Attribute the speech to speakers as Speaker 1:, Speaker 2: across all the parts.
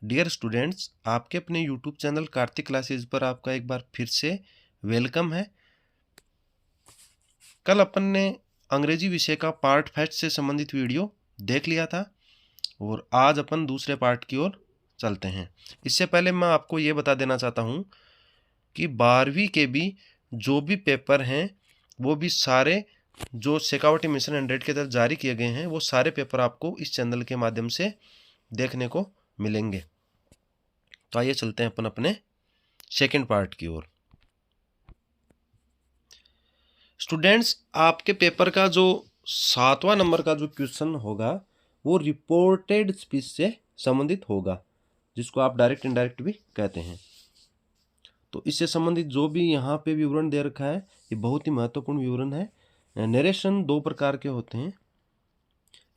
Speaker 1: Dear students, आपके अपने YouTube channel Kartik classes पर आपका एक बार फिर से वेलकम है। कल अपन ने अंग्रेजी विषय का पार्ट फर्स्ट से संबंधित वीडियो देख लिया था और आज अपन दूसरे पार्ट की ओर चलते हैं। इससे पहले मैं आपको ये बता देना चाहता हूँ कि 12वीं के भी जो भी पेपर हैं वो भी सारे जो शेखावटी मिशन 100 के तहत जारी किए गए हैं वो सारे पेपर आपको इस चैनल के माध्यम से देखने को मिलेंगे। तो आइए चलते हैं अपन अपने सेकेंड पार्ट की ओर। स्टूडेंट्स, आपके पेपर का जो 7वां नंबर का जो क्वेश्चन होगा वो रिपोर्टेड स्पीच से संबंधित होगा, जिसको आप डायरेक्ट इनडायरेक्ट भी कहते हैं। तो इससे संबंधित जो भी यहाँ पे विवरण दे रखा है ये बहुत ही महत्वपूर्ण विवरण है। नरेशन दो प्रकार के होते हैं।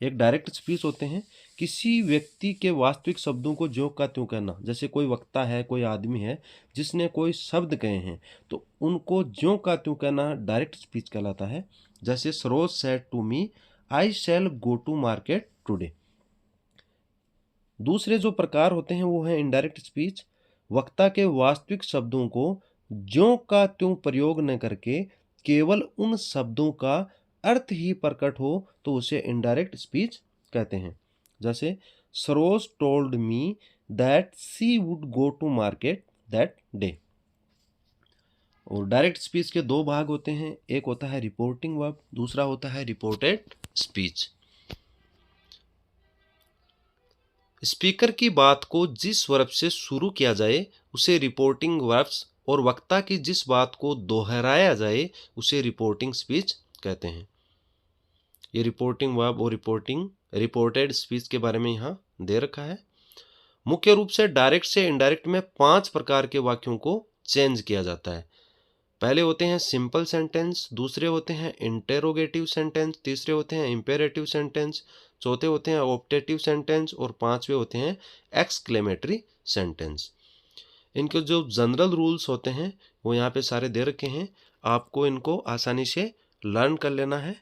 Speaker 1: एक डायरेक्ट स्पीच होते हैं, किसी व्यक्ति के वास्तविक शब्दों को ज्यों का त्यों कहना। जैसे कोई वक्ता है, कोई आदमी है जिसने कोई शब्द कहे हैं तो उनको ज्यों का त्यों कहना डायरेक्ट स्पीच कहलाता है। जैसे Saroj said to me, I shall go to market today. दूसरे जो प्रकार होते हैं वो है इनडायरेक्ट स्पीच। वक्ता के वास्तविक शब्दों को ज्यों का त्यों प्रयोग न करके केवल उन शब्दों का अर्थ ही प्रकट हो तो उसे इनडायरेक्ट स्पीच कहते हैं। जैसे Saroj told me that she would go to market that day. और डायरेक्ट स्पीच के दो भाग होते हैं, एक होता है रिपोर्टिंग वर्ब, दूसरा होता है रिपोर्टेड स्पीच। स्पीकर की बात को जिस वर्ब से शुरू किया जाए उसे रिपोर्टिंग वर्ब्स और वक्ता की जिस बात को दोहराया जाए उसे रिपोर्टिंग स्पीच कहते हैं। ये रिपोर्टिंग वर्ब और रिपोर्टेड स्पीच के बारे में यहाँ दे रखा है। मुख्य रूप से डायरेक्ट से इनडायरेक्ट में 5 प्रकार के वाक्यों को चेंज किया जाता है। पहले होते हैं सिंपल सेंटेंस, दूसरे होते हैं इंटेरोगेटिव सेंटेंस, तीसरे होते हैं इंपेरेटिव सेंटेंस, चौथे होते हैं ऑप्टेटिव सेंटेंस और पांचवे होते हैं एक्सक्लेमेटरी सेंटेंस। इनके जो जनरल रूल्स होते हैं वो यहाँ पे सारे दे रखे हैं, आपको इनको आसानी से लर्न कर लेना है।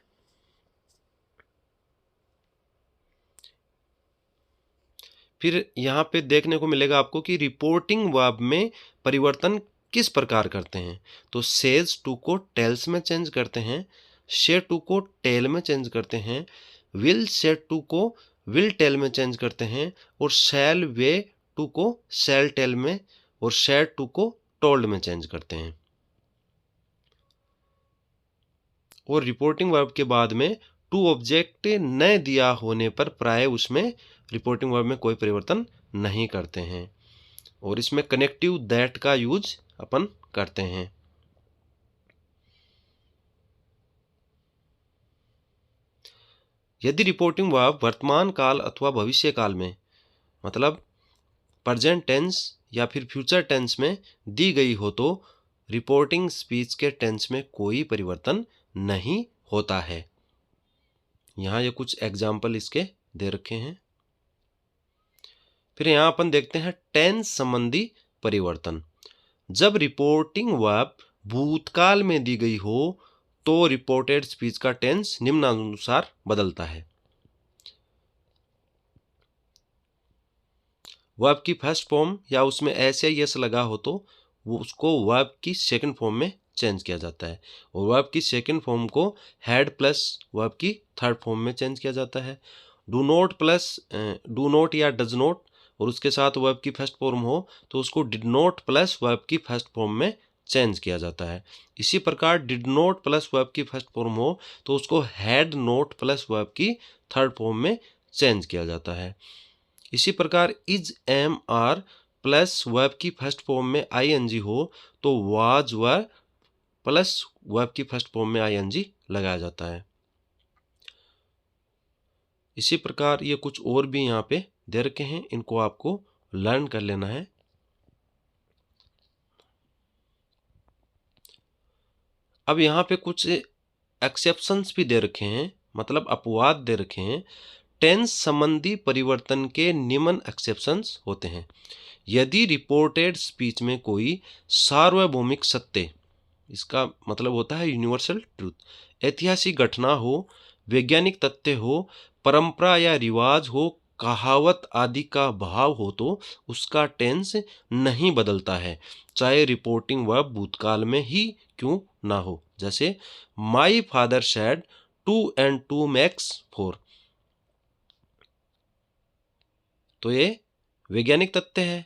Speaker 1: फिर यहाँ पे देखने को मिलेगा आपको कि रिपोर्टिंग वर्ब में परिवर्तन किस प्रकार करते हैं। तो सेज टू को टेल्स में चेंज करते हैं, से टू को टेल में चेंज करते हैं, विल से टू को विल टेल में चेंज करते हैं और शैल वे टू को शैल टेल में और शेड टू को टोल्ड में चेंज करते हैं। और रिपोर्टिंग वर्ब के बाद में टू ऑब्जेक्ट न दिया होने पर प्राय उसमें रिपोर्टिंग वर्ब में कोई परिवर्तन नहीं करते हैं और इसमें कनेक्टिव दैट का यूज अपन करते हैं। यदि रिपोर्टिंग वर्ब वर्तमान काल अथवा भविष्य काल में, मतलब प्रेजेंट टेंस या फिर फ्यूचर टेंस में दी गई हो तो रिपोर्टिंग स्पीच के टेंस में कोई परिवर्तन नहीं होता है। यहाँ ये कुछ एग्जाम्पल इसके दे रखे हैं। फिर यहाँ अपन देखते हैं टेंस संबंधी परिवर्तन। जब रिपोर्टिंग वर्ब भूतकाल में दी गई हो तो रिपोर्टेड स्पीच का टेंस निम्नानुसार बदलता है। वर्ब की फर्स्ट फॉर्म या उसमें ऐसे यस लगा हो तो वो उसको वर्ब की सेकंड फॉर्म में चेंज किया जाता है और वर्ब की सेकंड फॉर्म को हैड प्लस वर्ब की थर्ड फॉर्म में चेंज किया जाता है। Do not plus do not या डज नॉट और उसके साथ वर्ब की फर्स्ट फॉर्म हो तो उसको डिड नॉट प्लस वर्ब की फर्स्ट फॉर्म में चेंज किया जाता है। इसी प्रकार डिड नॉट प्लस वर्ब की फर्स्ट फॉर्म हो तो उसको हैड नॉट प्लस वर्ब की थर्ड फॉर्म में चेंज किया जाता है। इसी प्रकार is am are plus verb की फर्स्ट फॉर्म में आईएनजी हो तो वाज वर प्लस वर्ब की फर्स्ट फॉर्म में आईएनजी लगाया जाता है। इसी प्रकार ये कुछ और भी यहाँ पे दे रखे हैं, इनको आपको लर्न कर लेना है। अब यहाँ पे कुछ एक्सेप्शंस भी दे रखे हैं, मतलब अपवाद दे रखे हैं। टेंस संबंधी परिवर्तन के निम्न एक्सेप्शंस होते हैं। यदि रिपोर्टेड स्पीच में कोई सार्वभौमिक सत्य, इसका मतलब होता है यूनिवर्सल ट्रूथ, ऐतिहासिक घटना हो, वैज्ञानिक तथ्य हो, परंपरा या रिवाज हो, कहावत आदि का भाव हो तो उसका टेंस नहीं बदलता है, चाहे रिपोर्टिंग वर्ब भूतकाल में ही क्यों ना हो। जैसे my father said 2 and 2 makes 4। तो ये वैज्ञानिक तथ्य है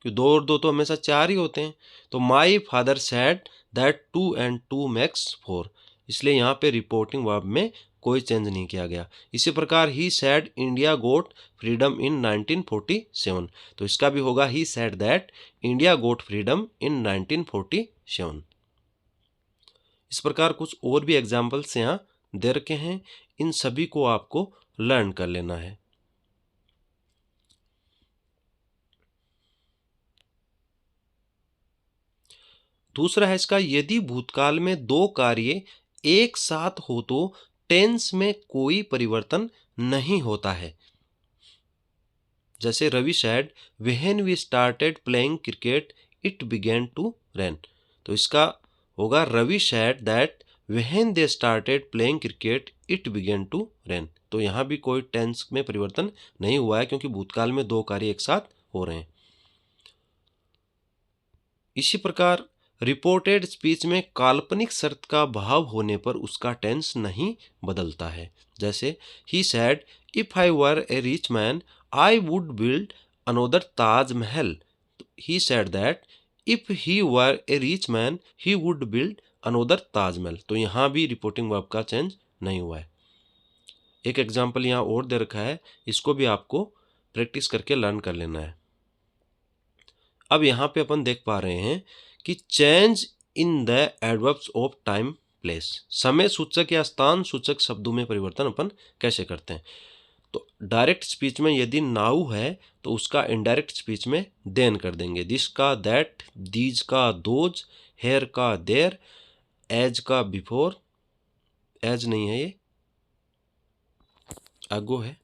Speaker 1: कि 2 और 2 तो हमेशा 4 ही होते हैं। तो my father said that 2 and 2 makes 4, इसलिए यहाँ पे रिपोर्टिंग वर्ब में कोई चेंज नहीं किया गया। इसी प्रकार he said India got freedom इन 1947, तो इसका भी होगा ही said that India got freedom इन 1947। इस प्रकार कुछ और भी एग्जाम्पल्स यहाँ दे रखे हैं, इन सभी को आपको लर्न कर लेना है। दूसरा है इसका, यदि भूतकाल में दो कार्य एक साथ हो तो टेंस में कोई परिवर्तन नहीं होता है। जैसे Ravi said when we started playing cricket it began to rain, तो इसका होगा Ravi said that when they started playing cricket it began to rain. तो यहाँ भी कोई टेंस में परिवर्तन नहीं हुआ है क्योंकि भूतकाल में दो कार्य एक साथ हो रहे हैं। इसी प्रकार रिपोर्टेड स्पीच में काल्पनिक शर्त का भाव होने पर उसका टेंस नहीं बदलता है। जैसे he said if I were a rich man I would build another Taj Mahal, he said that if he were a rich man he would build another Taj Mahal. तो यहाँ भी रिपोर्टिंग वर्ब का चेंज नहीं हुआ है। एक एग्जाम्पल यहाँ और दे रखा है, इसको भी आपको प्रैक्टिस करके लर्न कर लेना है। अब यहाँ पे अपन देख पा रहे हैं कि change in the adverbs of time place, समय सूचक या स्थान सूचक शब्दों में परिवर्तन अपन कैसे करते हैं। तो डायरेक्ट स्पीच में यदि नाउ है तो उसका इनडायरेक्ट स्पीच में देन कर देंगे। दिस का दैट, दीज का दोज, हेयर का देयर, एज का बिफोर, एज नहीं है ये अगो है,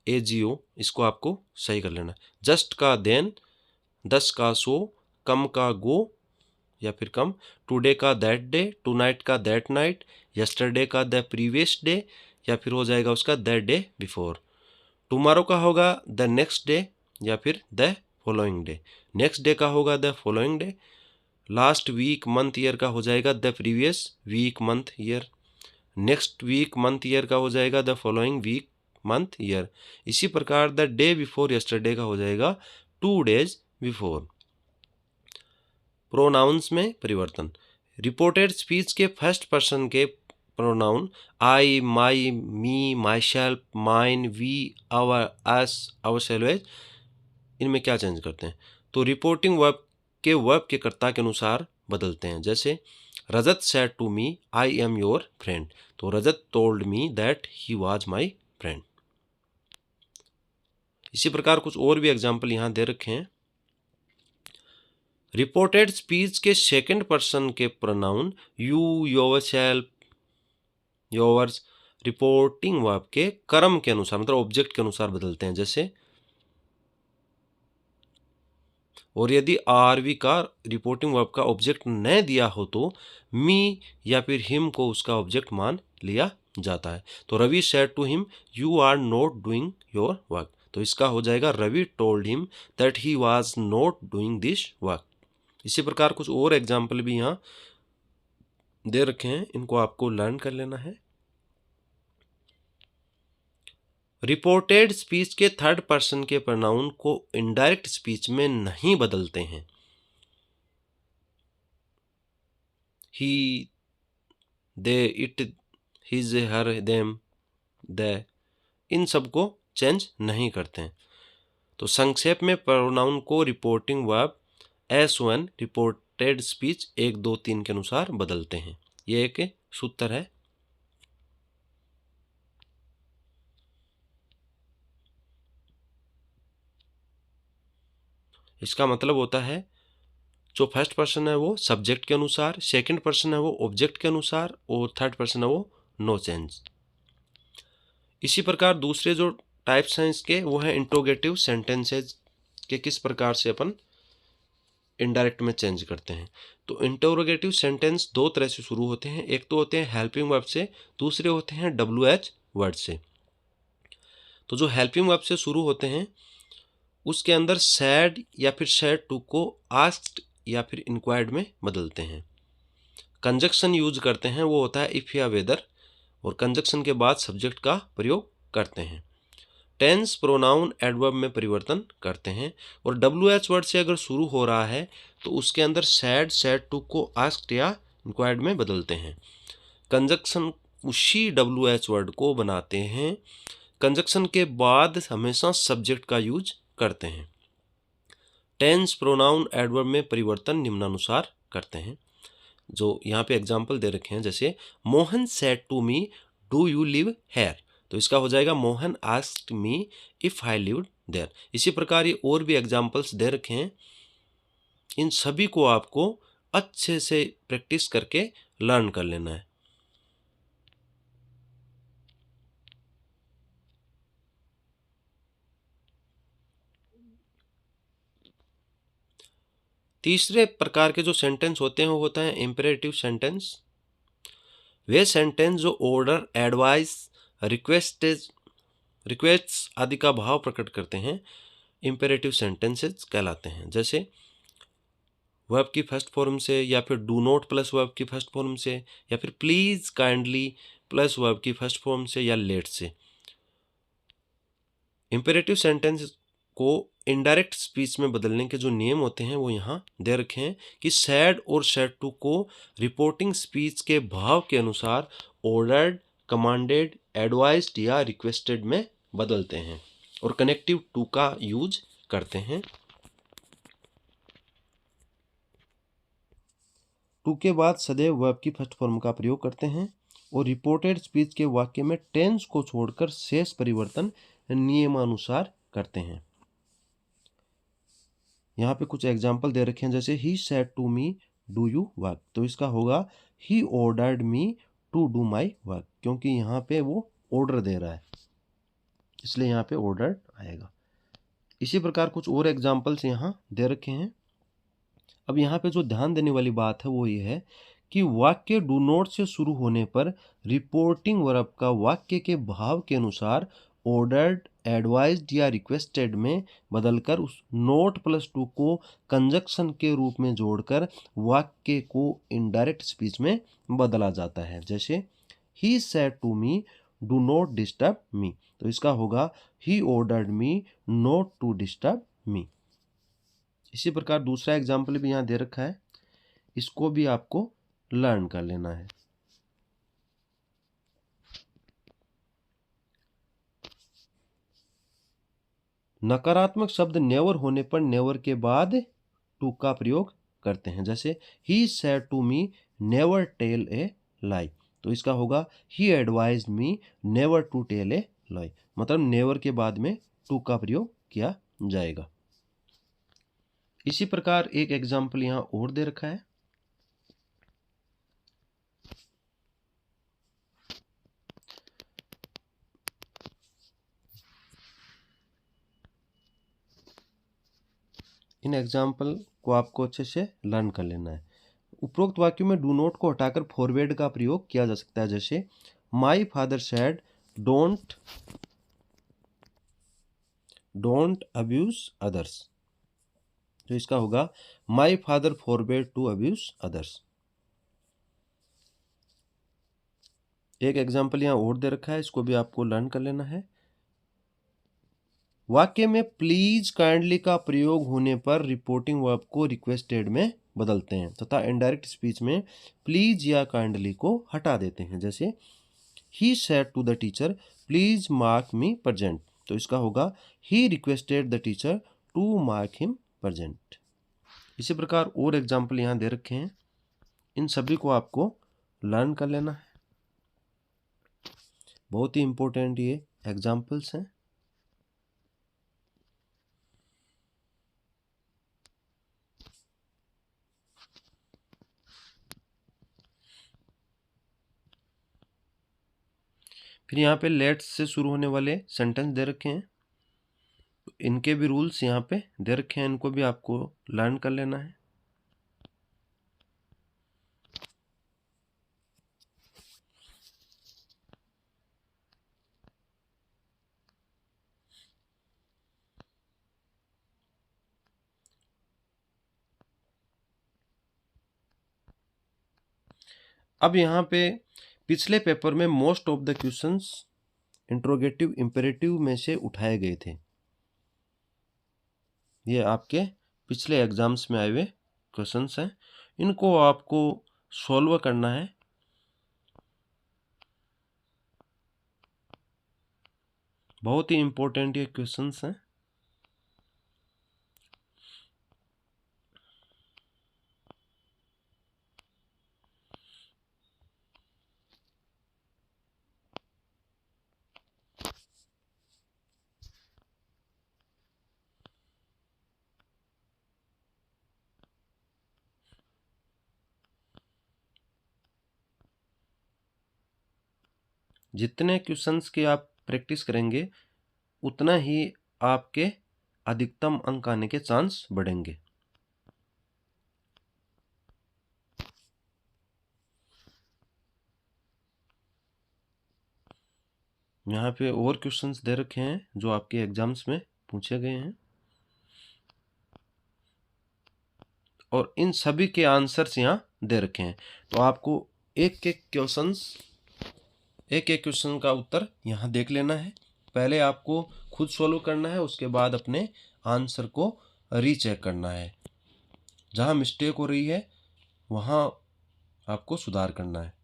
Speaker 1: एजीओ, इसको आपको सही कर लेना। जस्ट का देन, दस का सो, कम का गो या फिर कम, टुडे का दैट डे, टू नाइट का दैट नाइट, यस्टरडे का द प्रीवियस डे या फिर हो जाएगा उसका द डे बिफोर। टुमारो का होगा द नेक्स्ट डे या फिर the following day, next day का होगा the following day, last week month year का हो जाएगा the previous week month year, next week month year का हो जाएगा the following week month year. इसी प्रकार द डे बिफोर यस्टरडे का हो जाएगा 2 days बिफोर। प्रोनाउंस में परिवर्तन, रिपोर्टेड स्पीच के फर्स्ट पर्सन के pronoun I, my, me, myself, mine, we, our, us, ourselves, इनमें क्या चेंज करते हैं। तो रिपोर्टिंग वर्ब के कर्ता के अनुसार बदलते हैं। जैसे Rajat said to me I am your friend, तो Rajat told me that he was my friend. इसी प्रकार कुछ और भी एग्जाम्पल यहाँ दे रखे हैं। रिपोर्टेड स्पीच के सेकंड पर्सन के pronoun you, yourself, yours reporting verb के कर्म के अनुसार मतलब ऑब्जेक्ट के अनुसार बदलते हैं। जैसे और यदि आरवी का रिपोर्टिंग वर्ब का ऑब्जेक्ट न दिया हो तो मी या फिर हिम को उसका ऑब्जेक्ट मान लिया जाता है। तो Ravi said to him you are not doing your work, तो इसका हो जाएगा Ravi told him that he was not doing this work. इसी प्रकार कुछ और एग्जाम्पल भी यहाँ दे रखे हैं, इनको आपको लर्न कर लेना है। रिपोर्टेड स्पीच के थर्ड पर्सन के प्रोनाउन को इनडायरेक्ट स्पीच में नहीं बदलते हैं। He, they, it, his, her, them, the, इन सब को चेंज नहीं करते हैं। तो संक्षेप में प्रोनाउन को reporting verb S1 reported speech 1, 2, 3 के अनुसार बदलते हैं। ये एक सूत्र है। इसका मतलब होता है जो फर्स्ट पर्सन है वो सब्जेक्ट के अनुसार, सेकंड पर्सन है वो ऑब्जेक्ट के अनुसार और थर्ड पर्सन है वो नो चेंज। इसी प्रकार दूसरे जो टाइप्स हैं इसके वो है इंट्रोगेटिव सेंटेंसेज के किस प्रकार से अपन इनडायरेक्ट में चेंज करते हैं। तो इंटरोगेटिव सेंटेंस दो तरह से शुरू होते हैं, एक तो होते हैं हेल्पिंग वर्ब से, दूसरे होते हैं WH वर्ड से। तो जो हेल्पिंग वर्ब से शुरू होते हैं उसके अंदर सैड या फिर सैड टू को आस्क्ड या फिर इंक्वायर्ड में बदलते हैं। कंजक्शन यूज करते हैं, वो होता है इफ या वेदर, और कंजक्शन के बाद सब्जेक्ट का प्रयोग करते हैं। टेंस प्रोनाउन एडवर्ब में परिवर्तन करते हैं, और WH वर्ड से अगर शुरू हो रहा है तो उसके अंदर सैड सैड टू को आस्क्ड या इंक्वायर्ड में बदलते हैं। कंजक्शन उसी WH वर्ड को बनाते हैं। कंजक्शन के बाद हमेशा सब्जेक्ट का यूज करते हैं। टेंस प्रोनाउन एडवर्ब में परिवर्तन निम्नानुसार करते हैं, जो यहाँ पे एग्जाम्पल दे रखे हैं। जैसे Mohan said to me do you live here, तो इसका हो जाएगा Mohan asked me if I lived there. इसी प्रकार ये और भी एग्जाम्पल्स दे रखे हैं, इन सभी को आपको अच्छे से प्रैक्टिस करके लर्न कर लेना है। तीसरे प्रकार के जो सेंटेंस होते हैं वो होता है इंपेरेटिव सेंटेंस। वे सेंटेंस जो ऑर्डर, एडवाइस, रिक्वेस्ट आदि का भाव प्रकट करते हैं इंपेरेटिव सेंटेंसेस कहलाते हैं। जैसे वर्ब की फर्स्ट फॉर्म से, या फिर डू नॉट प्लस वर्ब की फर्स्ट फॉर्म से, या फिर प्लीज काइंडली प्लस वर्ब की फर्स्ट फॉर्म से, या लेट से। इंपेरेटिव सेंटेंस को इनडायरेक्ट स्पीच में बदलने के जो नियम होते हैं वो यहाँ दे रखे हैं कि सैड और सैड टू को रिपोर्टिंग स्पीच के भाव के अनुसार ऑर्डर्ड, कमांडेड, एडवाइज्ड या रिक्वेस्टेड में बदलते हैं, और कनेक्टिव टू का यूज करते हैं। टू के बाद सदैव वर्ब की फर्स्ट फॉर्म का प्रयोग करते हैं, और रिपोर्टेड स्पीच के वाक्य में टेंस को छोड़कर शेष परिवर्तन नियमानुसार करते हैं। यहाँ पे कुछ एग्जाम्पल दे रखे हैं, जैसे he said to me do you work, तो इसका होगा he ordered me to do my work, क्योंकि यहाँ पे वो ऑर्डर दे रहा है इसलिए यहाँ पे ऑर्डर्ड आएगा। इसी प्रकार कुछ और एग्जाम्पल्स यहाँ दे रखे हैं। अब यहाँ पे जो ध्यान देने वाली बात है वो ये है कि वाक्य डू नॉट से शुरू होने पर रिपोर्टिंग वर्ब का वाक्य के भाव के अनुसार ऑर्डर्ड, एडवाइज्ड या रिक्वेस्टेड में बदलकर उस नोट प्लस टू को कंजक्शन के रूप में जोड़कर वाक्य को इनडायरेक्ट स्पीच में बदला जाता है। जैसे he said to me do not disturb me, तो इसका होगा he ordered me not to disturb me. इसी प्रकार दूसरा एग्जाम्पल भी यहाँ दे रखा है, इसको भी आपको लर्न कर लेना है। नकारात्मक शब्द नेवर होने पर नेवर के बाद टू का प्रयोग करते हैं। जैसे he said to me never tell a lie, तो इसका होगा he advised me never to tell a lie, मतलब नेवर के बाद में टू का प्रयोग किया जाएगा। इसी प्रकार एक एग्जाम्पल यहाँ और दे रखा है। इन एग्जाम्पल को आपको अच्छे से लर्न कर लेना है। उपरोक्त वाक्यों में डू नॉट को हटाकर फॉरवर्ड का प्रयोग किया जा सकता है। जैसे my father said don't abuse others, तो इसका होगा my father forbade to abuse others. एक एग्जाम्पल यहाँ और दे रखा है, इसको भी आपको लर्न कर लेना है। वाक्य में प्लीज काइंडली का प्रयोग होने पर रिपोर्टिंग वर्ब को रिक्वेस्टेड में बदलते हैं, तथा इनडायरेक्ट स्पीच में प्लीज या काइंडली को हटा देते हैं। जैसे he said to the teacher please mark me present, तो इसका होगा he requested the teacher to mark him present. इसी प्रकार और एग्जाम्पल यहाँ दे रखे हैं, इन सभी को आपको लर्न कर लेना है। बहुत ही इंपॉर्टेंट ये एग्जाम्पल्स हैं। फिर यहाँ पे लेट्स से शुरू होने वाले सेंटेंस दे रखे हैं, इनके भी रूल्स यहाँ पे दे रखे हैं, इनको भी आपको लर्न कर लेना है। अब यहाँ पे पिछले पेपर में most of the questions interrogative imperative में से उठाए गए थे। ये आपके पिछले एग्जाम्स में आए हुए क्वेश्चंस हैं, इनको आपको सॉल्व करना है। बहुत ही इंपॉर्टेंट ये क्वेश्चंस हैं। जितने क्वेश्चंस की आप प्रैक्टिस करेंगे उतना ही आपके अधिकतम अंक आने के चांस बढ़ेंगे। यहाँ पे और क्वेश्चंस दे रखे हैं जो आपके एग्जाम्स में पूछे गए हैं, और इन सभी के आंसर्स यहाँ दे रखे हैं। तो आपको एक एक क्वेश्चन का उत्तर यहाँ देख लेना है। पहले आपको खुद सॉल्व करना है, उसके बाद अपने आंसर को रीचेक करना है। जहाँ मिस्टेक हो रही है वहाँ आपको सुधार करना है।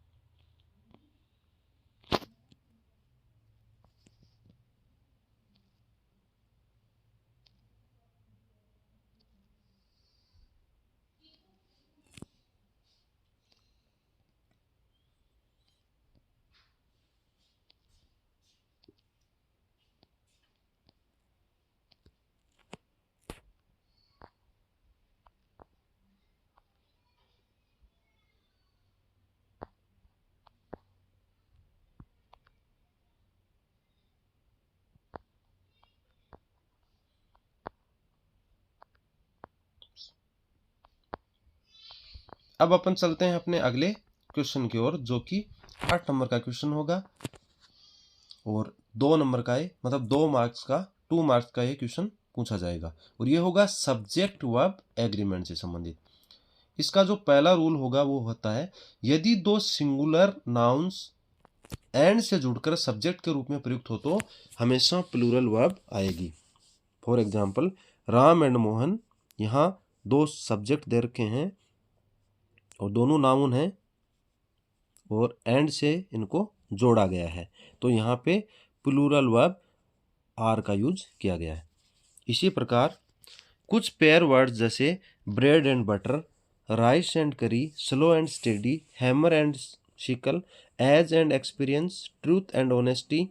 Speaker 1: अब अपन चलते हैं अपने अगले क्वेश्चन की ओर, जो कि 8 नंबर का क्वेश्चन होगा और 2 नंबर का है, मतलब 2 मार्क्स का ये क्वेश्चन पूछा जाएगा। और ये होगा सब्जेक्ट वर्ब एग्रीमेंट से संबंधित। इसका जो पहला रूल होगा वो होता है, यदि 2 सिंगुलर नाउन्स एंड से जुड़कर सब्जेक्ट के रूप में प्रयुक्त हो तो हमेशा प्लूरल वर्ब आएगी। For example, Ram and Mohan, यहाँ 2 सब्जेक्ट दे रखे हैं और दोनों नाउन हैं और एंड से इनको जोड़ा गया है, तो यहाँ पे प्लूरल वर्ब आर का यूज किया गया है। इसी प्रकार कुछ पेयर वर्ड्स जैसे bread and butter, rice and curry, slow and steady, hammer and sickle, age and experience, truth and honesty,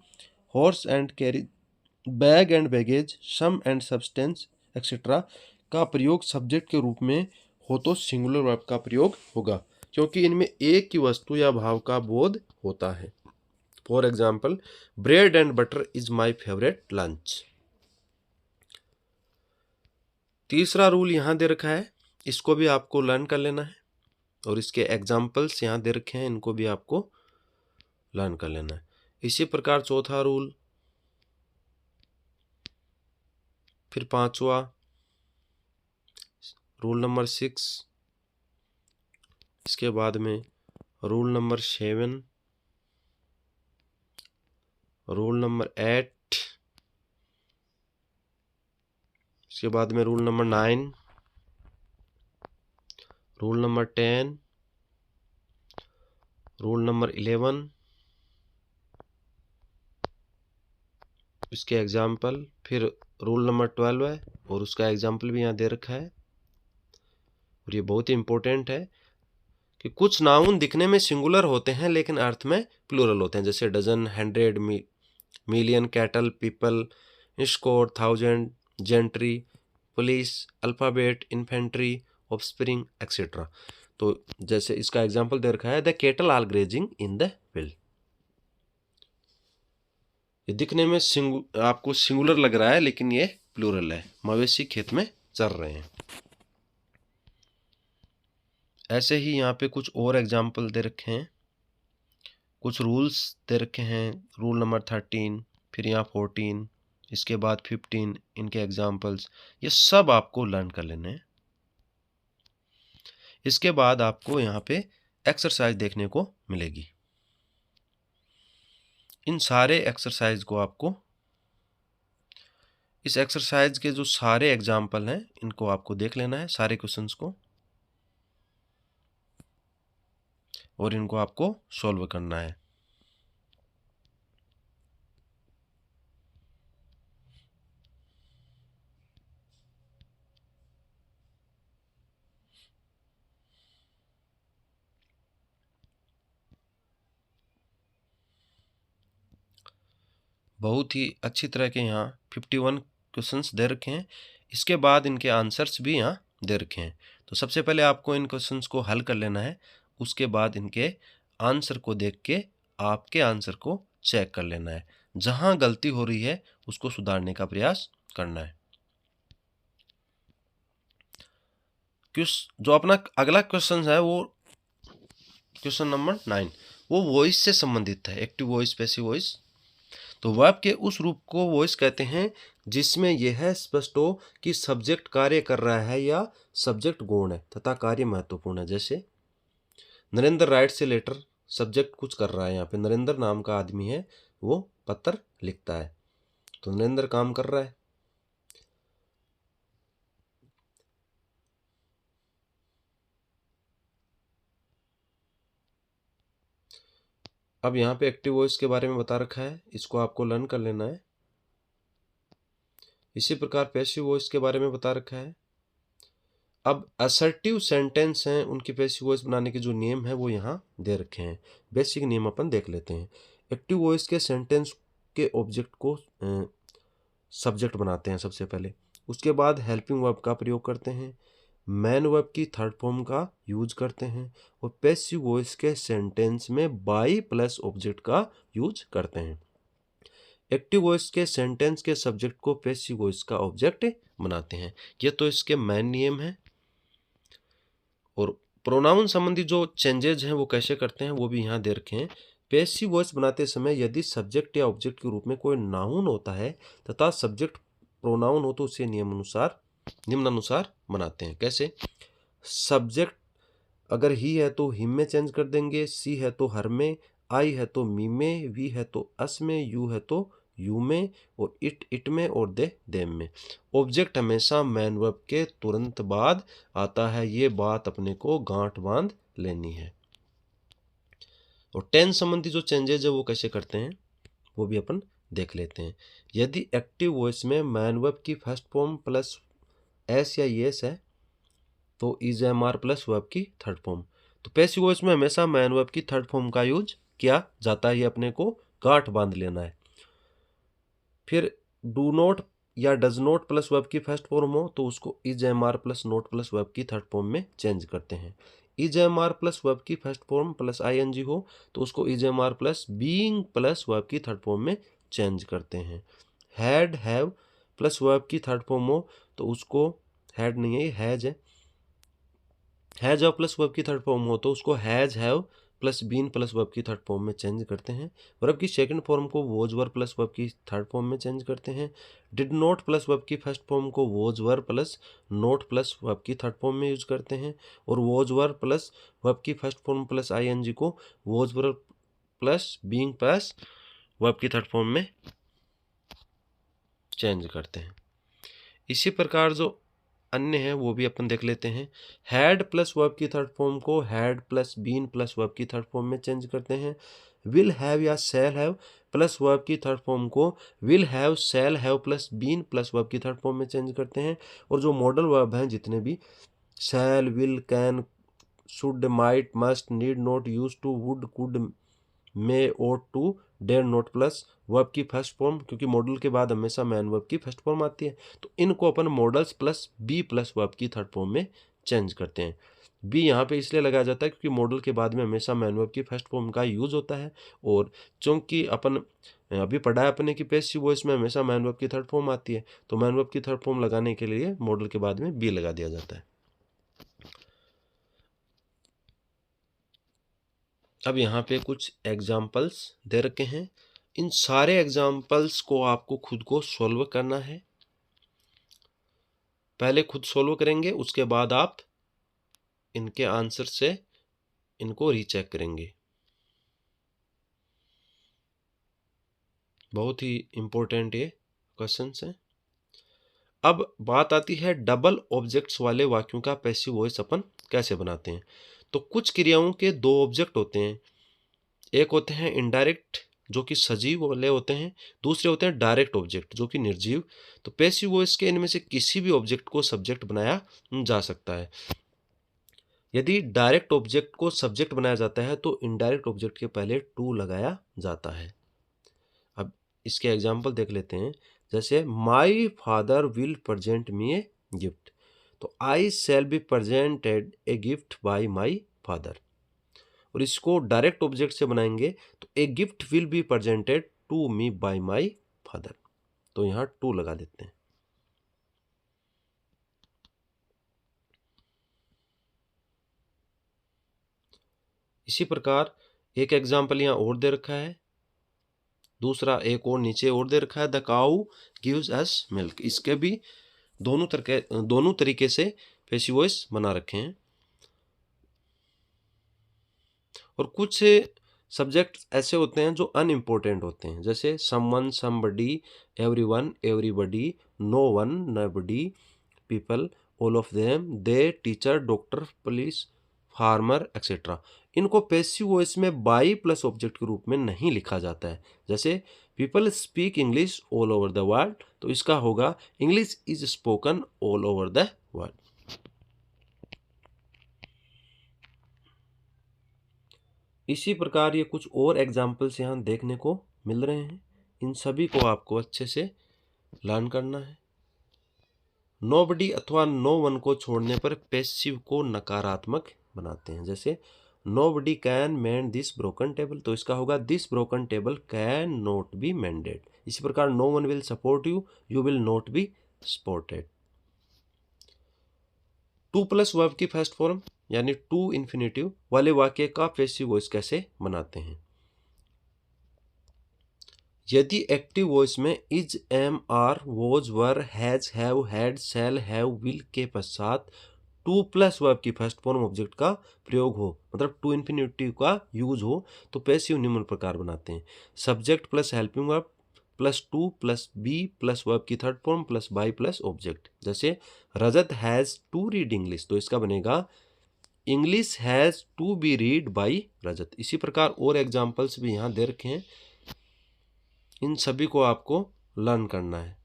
Speaker 1: horse and carriage, bag and baggage, sum and substance etcetera का प्रयोग subject के रूप में हो तो singular verb का प्रयोग होगा, क्योंकि इनमें एक की वस्तु या भाव का बोध होता है। For example, bread and butter is my favourite lunch. तीसरा रूल यहाँ दे रखा है, इसको भी आपको लर्न कर लेना है, और इसके एग्जाम्पल्स यहाँ दे रखे हैं, इनको भी आपको लर्न कर लेना है। इसी प्रकार चौथा रूल, फिर पांचवा, रूल नंबर 6, इसके बाद में रूल नंबर 7, रूल नंबर 8, इसके बाद में rule number 9, rule number 10, rule number 11, इसके एग्जाम्पल, फिर रूल नंबर 12 है और उसका एग्जाम्पल भी यहाँ दे रखा है। और ये बहुत ही इंपॉर्टेंट है कि कुछ नाउन दिखने में सिंगुलर होते हैं लेकिन अर्थ में प्लूरल होते हैं, जैसे dozen, 100, million, cattle, people, score, 1000, gentry, police, alphabet, infantry, offspring etcetera. तो जैसे इसका एग्जाम्पल दे रखा है, the cattle are grazing in the field. ये दिखने में आपको सिंगुलर लग रहा है लेकिन ये प्लूरल है, मवेशी खेत में चर रहे हैं। ऐसे ही यहाँ पे कुछ और एग्जाम्पल दे रखे हैं, कुछ रूल्स दे रखे हैं, रूल नंबर 13, फिर यहाँ 14, इसके बाद 15, इनके एग्जाम्पल्स, ये सब आपको लर्न कर लेने हैं। इसके बाद आपको यहाँ पे एक्सरसाइज देखने को मिलेगी। इन सारे एक्सरसाइज को आपको, इस एक्सरसाइज के जो सारे एग्जाम्पल हैं इनको आपको देख लेना है, सारे क्वेश्चंस को, और इनको आपको सॉल्व करना है। बहुत ही अच्छी तरह के यहाँ 51 क्वेश्चंस दे रखे हैं। इसके बाद इनके आंसर्स भी यहाँ दे रखे हैं। तो सबसे पहले आपको इन क्वेश्चंस को हल कर लेना है, उसके बाद इनके आंसर को देख के आपके आंसर को चेक कर लेना है। जहाँ गलती हो रही है उसको सुधारने का प्रयास करना है। जो अपना अगला क्वेश्चन है वो क्वेश्चन नंबर 9, वो वॉइस से संबंधित है, एक्टिव वॉइस, पैसिव वॉइस। तो वर्ब के उस रूप को वॉइस कहते हैं जिसमें यह स्पष्ट हो कि सब्जेक्ट कार्य कर रहा है या सब्जेक्ट गौण है तथा कार्य महत्वपूर्ण है। जैसे Narendra writes a letter, subject कुछ कर रहा है, यहाँ पे नरेंद्र नाम का आदमी है, वो पत्र लिखता है, तो नरेंद्र काम कर रहा है। अब यहाँ पे एक्टिव वॉइस के बारे में बता रखा है, इसको आपको लर्न कर लेना है। इसी प्रकार पैसिव वॉइस के बारे में बता रखा है। अब असर्टिव सेंटेंस हैं, उनकी पैसिव वॉइस बनाने के जो नियम है वो यहाँ दे रखे हैं। बेसिक नियम अपन देख लेते हैं। एक्टिव वॉइस के सेंटेंस के ऑब्जेक्ट को सब्जेक्ट बनाते हैं सबसे पहले, उसके बाद हेल्पिंग वर्ब का प्रयोग करते हैं, मैन वर्ब की थर्ड फॉर्म का यूज करते हैं, और पैसिव वॉइस के सेंटेंस में बाई प्लस ऑब्जेक्ट का यूज करते हैं। एक्टिव वॉइस के सेंटेंस के सब्जेक्ट को पैसिव वॉइस का ऑब्जेक्ट बनाते हैं। ये तो इसके मेन नियम हैं। और प्रोनाउन संबंधी जो चेंजेज हैं वो कैसे करते हैं वो भी यहाँ दे रखे हैं। पैसिव वॉइस बनाते समय यदि सब्जेक्ट या ऑब्जेक्ट के रूप में कोई नाउन होता है तथा सब्जेक्ट प्रोनाउन हो तो उसे निम्नानुसार बनाते हैं। कैसे? सब्जेक्ट अगर ही है तो हिम में चेंज कर देंगे, सी है तो हर में, आई है तो मी में, वी है तो अस में, यू है तो यू में, और इट में, और देम में। ऑब्जेक्ट हमेशा मैन वर्ब के तुरंत बाद आता है, ये बात अपने को गांठ बांध लेनी है। और टेंस संबंधी जो चेंजेज है वो कैसे करते हैं वो भी अपन देख लेते हैं। यदि एक्टिव वॉइस में मैन वर्ब की फर्स्ट फॉर्म प्लस एस या येस है तो is am are plus verb की थर्ड फॉर्म। तो पैसिव वॉइस में हमेशा मैन वर्ब की थर्ड फॉर्म का यूज किया जाता है, ये अपने को गांठ बांध लेना है। फिर डू नॉट या डज नॉट प्लस वर्ब की फर्स्ट फॉर्म हो तो उसको is am are plus not plus verb की थर्ड फॉर्म में चेंज करते हैं। Is am are plus verb की first form plus I N G हो तो उसको is am are plus being plus verb की थर्ड फॉर्म में चेंज करते हैं। हैड हैव प्लस वर्ब की थर्ड फॉर्म हो तो उसको, हैड नहीं है, हैज है, हैज हैव प्लस वर्ब की थर्ड फॉर्म हो तो उसको has have plus been plus verb की थर्ड फॉर्म में चेंज करते हैं। वर्ब की सेकंड फॉर्म को वोज वर्ब प्लस वर्ब की थर्ड फॉर्म में चेंज करते हैं। डिड नॉट प्लस वर्ब की फर्स्ट फॉर्म को was verb plus not plus verb की थर्ड फॉर्म में यूज करते हैं। और वोज वर्ब प्लस वर्ब की first form plus I N G को was verb plus being plus verb की थर्ड फॉर्म में चेंज करते हैं। इसी प्रकार जो अन्य है वो भी अपन देख लेते हैं। हैड प्लस वर्ब की थर्ड फॉर्म को had plus been plus verb की थर्ड फॉर्म में चेंज करते हैं। विल हैव या शैल हैव प्लस वर्ब की थर्ड फॉर्म को will have shall have plus been plus verb की थर्ड फॉर्म में चेंज करते हैं। और जो मॉडल वर्ब हैं जितने भी, shall, will, can, should, might, must, need not, use to, would, could, may, ought to, dare not plus verb की फर्स्ट फॉर्म, क्योंकि मॉडल के बाद हमेशा मैन वर्ब की फर्स्ट फॉर्म आती है, तो इनको अपन modals plus be plus verb की थर्ड फॉर्म में चेंज करते हैं। बी यहाँ पे इसलिए लगाया जाता है क्योंकि मॉडल के बाद में हमेशा मैन वर्ब की फर्स्ट फॉर्म का यूज होता है। और चूंकि अपन अभी पढ़ा है अपने की पैसिव वॉइस में हमेशा मैन वर्ब की थर्ड फॉर्म आती है, तो मैन वर्ब की थर्ड फॉर्म लगाने के लिए मॉडल के बाद में बी लगा दिया जाता है। अब यहाँ पे कुछ एग्जाम्पल्स दे रखे हैं। इन सारे एग्जाम्पल्स को आपको खुद को सॉल्व करना है। पहले खुद सॉल्व करेंगे, उसके बाद आप इनके आंसर से इनको रीचेक करेंगे। बहुत ही इंपॉर्टेंट ये क्वेश्चंस हैं। अब बात आती है डबल ऑब्जेक्ट्स वाले वाक्यों का पैसिव वॉइस अपन कैसे बनाते हैं। तो कुछ क्रियाओं के दो ऑब्जेक्ट होते हैं, एक होते हैं इनडायरेक्ट जो कि सजीव वाले होते हैं, दूसरे होते हैं डायरेक्ट ऑब्जेक्ट जो कि निर्जीव। तो पैसिव वॉइस के इनमें से किसी भी ऑब्जेक्ट को सब्जेक्ट बनाया जा सकता है। यदि डायरेक्ट ऑब्जेक्ट को सब्जेक्ट बनाया जाता है तो इनडायरेक्ट ऑब्जेक्ट के पहले टू लगाया जाता है। अब इसके एग्जाम्पल देख लेते हैं। जैसे my father will present me a gift, तो I shall be presented a gift by my father. और इसको डायरेक्ट ऑब्जेक्ट से बनाएंगे तो a gift will be presented to me by my father, तो यहां टू लगा देते हैं। इसी प्रकार एक एग्जाम्पल यहां और दे रखा है, दूसरा एक और नीचे और दे रखा है, the cow gives us milk. इसके भी दोनों तरीके से पैसिव वॉइस बना रखे हैं। और कुछ सब्जेक्ट ऐसे होते हैं जो अनइम्पोर्टेंट होते हैं, जैसे someone, somebody, everyone, everybody, no one, nobody, people, all of them, they, teacher, doctor, police, farmer, etcetera. इनको पैसिव वॉइस में बाई प्लस ऑब्जेक्ट के रूप में नहीं लिखा जाता है। जैसे people speak English all over the world, तो इसका होगा English is spoken all over the world. इसी प्रकार ये कुछ और एग्जाम्पल्स यहाँ देखने को मिल रहे हैं, इन सभी को आपको अच्छे से लर्न करना है। नोबडी अथवा नो वन को छोड़ने पर पैसिव को नकारात्मक बनाते हैं। जैसे nobody can mend this broken table, तो इसका होगा this broken table can not be mended. इसी प्रकार no one will support you, you will not be supported. To plus verb की फर्स्ट फॉर्म यानी टू इन्फिनेटिव वाले वाक्य का पैसिव वॉइस कैसे बनाते हैं। यदि एक्टिव वॉइस में is, am, are, was, were, has, have, had, shall, have, will के पश्चात टू प्लस वर्ब की फर्स्ट फॉर्म ऑब्जेक्ट का प्रयोग हो, मतलब टू इन्फिनेटिव का यूज हो, तो पैसिव निम्न प्रकार बनाते हैं। Subject plus helping verb plus to plus be plus verb की third form plus by plus object. जैसे Rajat has to read English, तो इसका बनेगा English has to be read by Rajat. इसी प्रकार और एग्जाम्पल्स भी यहाँ दे रखे हैं, इन सभी को आपको लर्न करना है।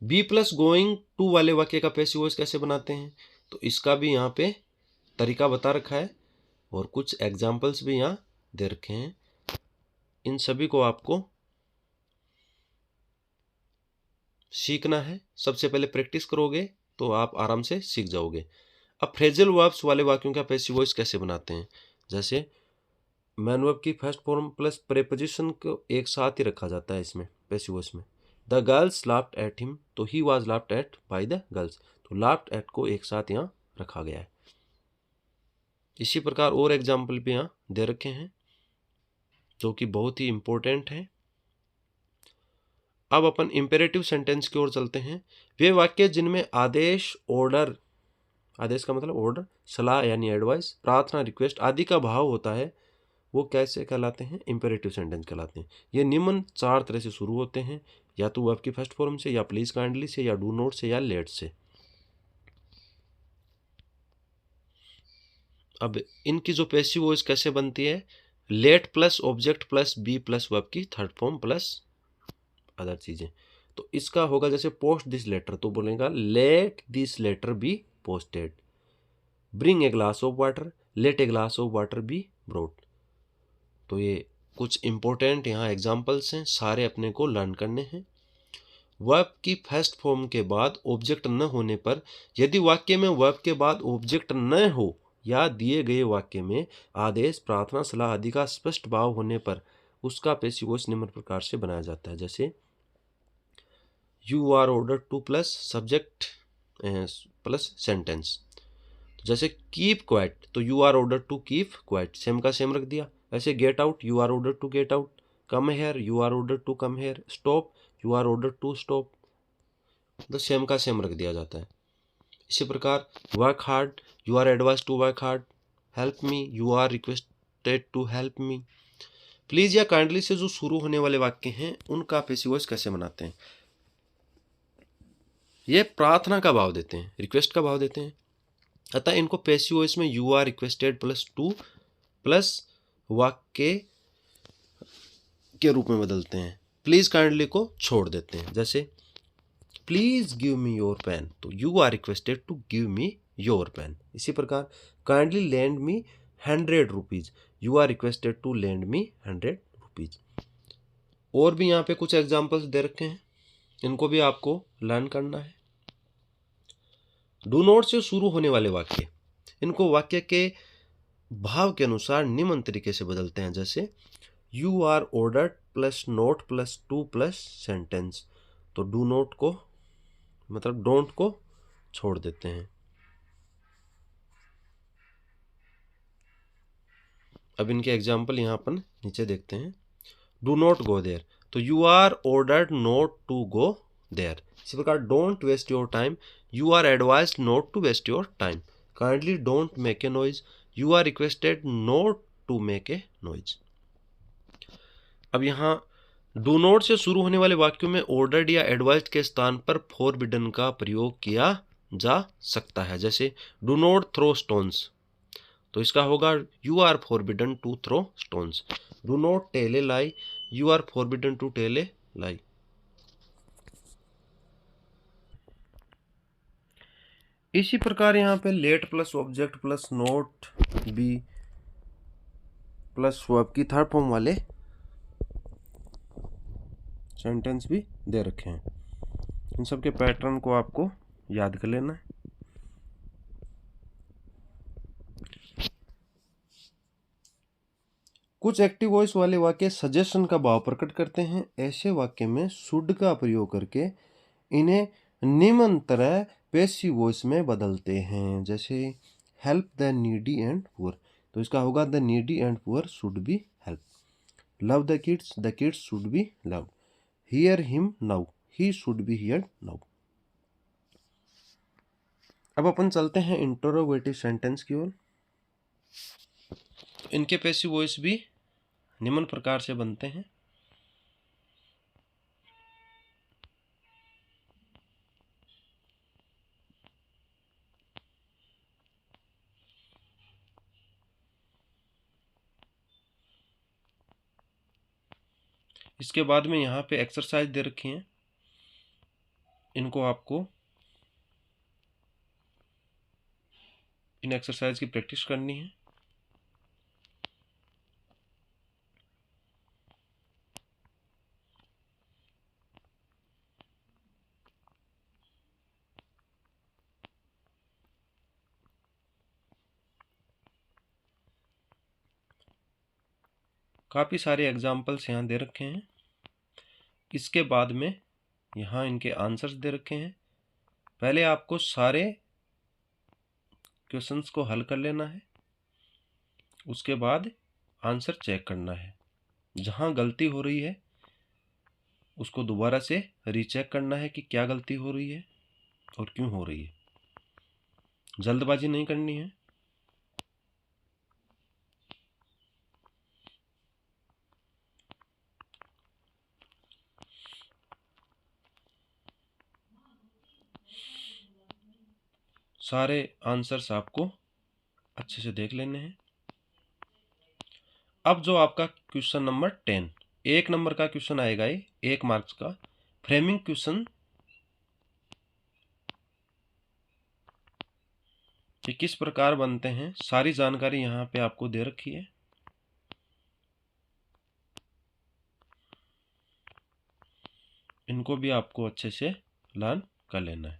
Speaker 1: बी प्लस गोइंग टू वाले वाक्य का पैसिव वॉइस कैसे बनाते हैं, तो इसका भी यहाँ पे तरीका बता रखा है और कुछ एग्जाम्पल्स भी यहाँ दे रखे हैं। इन सभी को आपको सीखना है। सबसे पहले प्रैक्टिस करोगे तो आप आराम से सीख जाओगे। अब फ्रेजल वर्ब्स वाले वाक्यों का पैसिव वॉइस कैसे बनाते हैं। जैसे मैन वर्ब की फर्स्ट फॉर्म प्लस प्रेपोजिशन को एक साथ ही रखा जाता है इसमें पैसिव वॉइस में। The girls laughed at him, तो he was laughed at by the girls, तो लाफ्ड एट को एक साथ यहाँ रखा गया है। इसी प्रकार और एग्जाम्पल भी यहाँ दे रखे हैं जो कि बहुत ही इंपॉर्टेंट है। अब अपन इंपेरेटिव सेंटेंस की ओर चलते हैं। वे वाक्य जिनमें आदेश, ऑर्डर, आदेश का मतलब ऑर्डर, सलाह यानी एडवाइस, प्रार्थना, रिक्वेस्ट आदि का भाव होता है, वो कैसे कहलाते हैं, इंपेरेटिव सेंटेंस कहलाते हैं। ये निम्न चार तरह से शुरू होते हैं, या तो वर्ब की फर्स्ट फॉर्म से, या प्लीज काइंडली से, या डू नॉट से, या लेट से। अब इनकी जो पैसिव वॉइस कैसे बनती है, let plus object plus be plus verb की थर्ड फॉर्म प्लस अदर चीजें। तो इसका होगा जैसे पोस्ट दिस लेटर, तो बोलेगा let this letter be posted. Bring a glass of water, let a glass of water be brought. तो ये कुछ इंपॉर्टेंट यहाँ एग्जाम्पल्स हैं, सारे अपने को लर्न करने हैं। वर्ब की फर्स्ट फॉर्म के बाद ऑब्जेक्ट न होने पर, यदि वाक्य में वर्ब के बाद ऑब्जेक्ट न हो या दिए गए वाक्य में आदेश, प्रार्थना, सलाह आदि का स्पष्ट भाव होने पर उसका पैसिव वॉइस निम्न प्रकार से बनाया जाता है। जैसे you are ordered to plus subject plus sentence. जैसे कीप क्वाइट, तो you are ordered to keep quiet, same का सेम रख दिया। ऐसे get out, you are ordered to get out. Come here, you are ordered to come here. Stop, you are ordered to stop, तो same का same रख दिया जाता है। इसी प्रकार work hard, you are advise to work hard, help me, you are requested to help me. Please या kindly से जो शुरू होने वाले वाक्य हैं उनका पैसिव वॉइस कैसे बनाते हैं? ये प्रार्थना का भाव देते हैं, रिक्वेस्ट का भाव देते हैं, अतः इनको पैसिव वॉइस में you are requested plus to plus वाक्य के रूप में बदलते हैं। प्लीज काइंडली को छोड़ देते हैं, जैसे please give me your pen, तो you are requested to give me your pen. इसी प्रकार kindly lend me 100 rupees, you are requested to lend me 100 rupees. और भी यहाँ पे कुछ एग्जाम्पल्स दे रखे हैं, इनको भी आपको लर्न करना है। डू नॉट से शुरू होने वाले वाक्य, इनको वाक्य के भाव के अनुसार निम्न तरीके से बदलते हैं, जैसे you are ordered plus not plus to plus sentence, तो डू नोट को मतलब डोंट को छोड़ देते हैं। अब इनके एग्जाम्पल यहाँ अपन नीचे देखते हैं। डू नॉट गो देयर, तो you are ordered not to go there. इसी प्रकार don't waste your time, you are advised not to waste your time. Kindly don't make a noise, you are requested not to make a noise. अब यहाँ do not से शुरू होने वाले वाक्यों में ऑर्डर्ड या एडवाइज्ड के स्थान पर फॉरबिडन का प्रयोग किया जा सकता है, जैसे डू नॉट थ्रो स्टोन्स, तो इसका होगा you are forbidden to throw stones. Do not tell a lie, you are forbidden to tell a lie. इसी प्रकार यहाँ पे let plus object plus not be plus verb की थर्ड फॉर्म वाले sentence भी दे रखे हैं। इन सब के पैटर्न को आपको याद कर लेना है। कुछ एक्टिव वॉइस वाले वाक्य सजेशन का भाव प्रकट करते हैं। ऐसे वाक्य में शुड का प्रयोग करके इन्हें निम्न तरह पैसिव वॉइस में बदलते हैं, जैसे help the needy and poor, तो इसका होगा the needy and poor should be help. Love the kids should be love. Hear him now, he should be heard now. अब अपन चलते हैं इंटरोगेटिव सेंटेंस की ओर। इनके पैसिव वॉइस भी निम्न प्रकार से बनते हैं। इसके बाद में यहाँ पे एक्सरसाइज दे रखी हैं, इनको आपको इन एक्सरसाइज की प्रैक्टिस करनी है। काफ़ी सारे एग्जाम्पल्स यहाँ दे रखे हैं। इसके बाद में यहाँ इनके आंसर्स दे रखे हैं। पहले आपको सारे क्वेश्चंस को हल कर लेना है, उसके बाद आंसर चेक करना है। जहाँ गलती हो रही है उसको दोबारा से रीचेक करना है कि क्या गलती हो रही है और क्यों हो रही है। जल्दबाजी नहीं करनी है। सारे आंसर्स आपको अच्छे से देख लेने हैं। अब जो आपका क्वेश्चन नंबर 10, 1 नंबर का क्वेश्चन आएगा, ये 1 मार्क्स का फ्रेमिंग क्वेश्चन, कि किस प्रकार बनते हैं, सारी जानकारी यहाँ पे आपको दे रखी है। इनको भी आपको अच्छे से लर्न कर लेना है।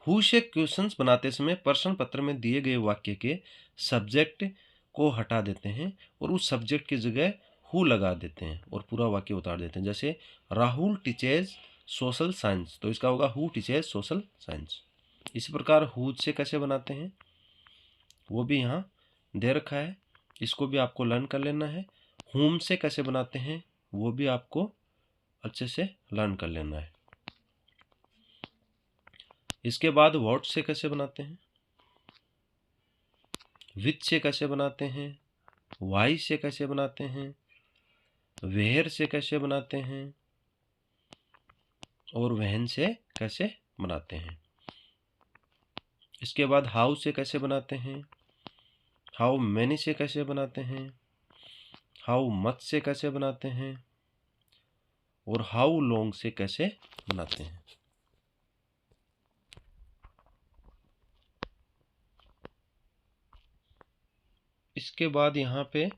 Speaker 1: हु से क्वेश्चंस बनाते समय प्रश्न पत्र में दिए गए वाक्य के सब्जेक्ट को हटा देते हैं और उस सब्जेक्ट की जगह हु लगा देते हैं और पूरा वाक्य उतार देते हैं। जैसे राहुल टीचेज सोशल साइंस, तो इसका होगा हु टीचेज सोशल साइंस। इसी प्रकार हु से कैसे बनाते हैं वो भी यहाँ दे रखा है, इसको भी आपको लर्न कर लेना है। हुम से कैसे बनाते हैं वो भी आपको अच्छे से लर्न कर लेना है। इसके बाद व्हाट से कैसे बनाते हैं, विच से कैसे बनाते हैं, वाई से कैसे बनाते हैं, वेयर से कैसे बनाते हैं और व्हेन से कैसे बनाते हैं। इसके बाद हाउ से कैसे बनाते हैं, हाउ मैनी से कैसे बनाते हैं, हाउ मच से कैसे बनाते हैं और हाउ लॉन्ग से कैसे बनाते हैं। इसके बाद यहाँ पे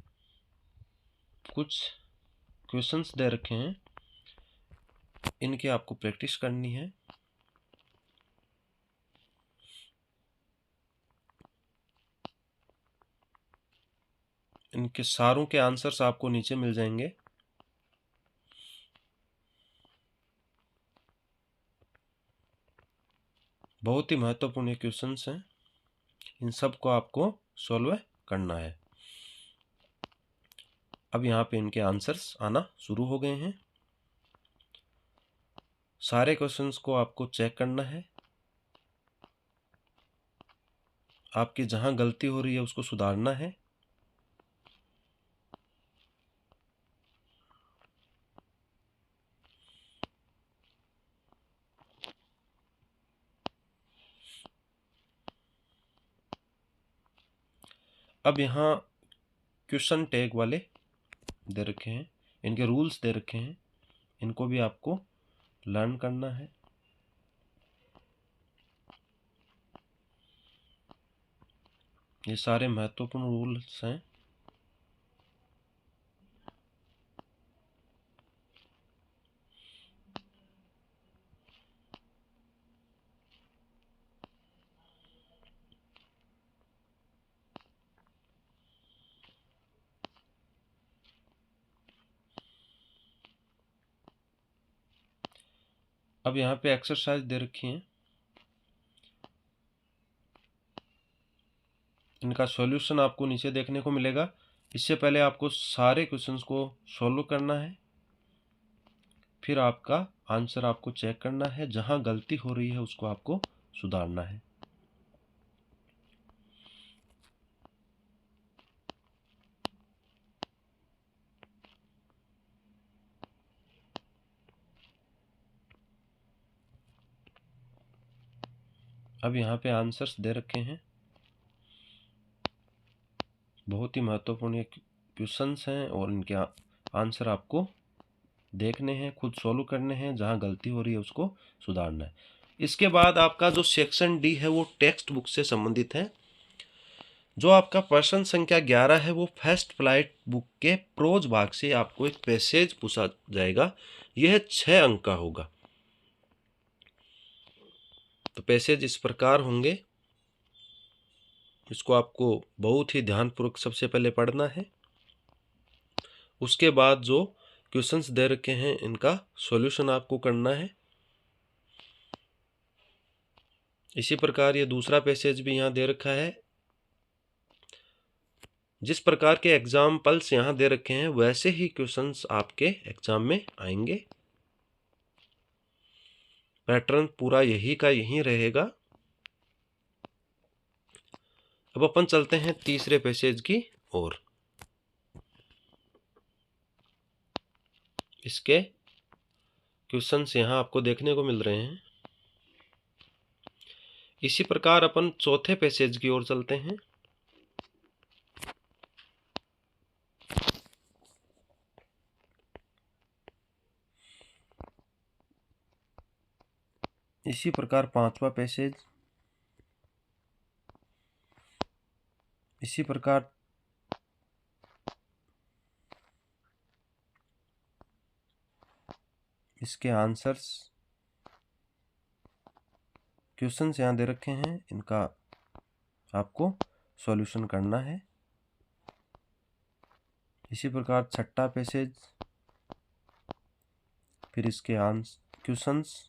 Speaker 1: कुछ क्वेश्चंस दे रखे हैं, इनकी आपको प्रैक्टिस करनी है। इनके सारों के आंसर्स आपको नीचे मिल जाएंगे। बहुत ही महत्वपूर्ण क्वेश्चंस हैं, इन सब को आपको सॉल्व करना है। अब यहाँ पे इनके आंसर्स आना शुरू हो गए हैं। सारे क्वेश्चंस को आपको चेक करना है, आपकी जहां गलती हो रही है उसको सुधारना है। अब यहाँ क्वेश्चन टैग वाले दे रखे हैं, इनके रूल्स दे रखे हैं, इनको भी आपको लर्न करना है। ये सारे महत्वपूर्ण रूल्स हैं। अब यहाँ पे एक्सरसाइज दे रखी है, इनका सॉल्यूशन आपको नीचे देखने को मिलेगा। इससे पहले आपको सारे क्वेश्चंस को सॉल्व करना है, फिर आपका आंसर आपको चेक करना है, जहां गलती हो रही है उसको आपको सुधारना है। अब यहाँ पे आंसर्स दे रखे हैं, बहुत ही महत्वपूर्ण क्वेश्चंस हैं और इनके आंसर आपको देखने हैं, खुद सॉल्व करने हैं, जहां गलती हो रही है उसको सुधारना है। इसके बाद आपका जो सेक्शन डी है वो टेक्स्ट बुक से संबंधित है। जो आपका प्रश्न संख्या 11 है वो फर्स्ट फ्लाइट बुक के प्रोज भाग से आपको एक पैसेज पूछा जाएगा। यह 6 अंक का होगा। तो पैसेज इस प्रकार होंगे, इसको आपको बहुत ही ध्यानपूर्वक सबसे पहले पढ़ना है। उसके बाद जो क्वेश्चंस दे रखे हैं इनका सॉल्यूशन आपको करना है। इसी प्रकार ये दूसरा पैसेज भी यहाँ दे रखा है। जिस प्रकार के एग्जाम्पल्स यहाँ दे रखे हैं वैसे ही क्वेश्चंस आपके एग्जाम में आएंगे। पैटर्न पूरा यही का यही रहेगा। अब अपन चलते हैं तीसरे पैसेज की ओर। इसके क्वेश्चंस यहाँ आपको देखने को मिल रहे हैं। इसी प्रकार अपन चौथे पैसेज की ओर चलते हैं। इसी प्रकार पांचवा पैसेज, इसी प्रकार इसके आंसर्स क्वेश्चंस यहाँ दे रखे हैं, इनका आपको सॉल्यूशन करना है। इसी प्रकार छठा पैसेज, फिर इसके क्वेश्चंस,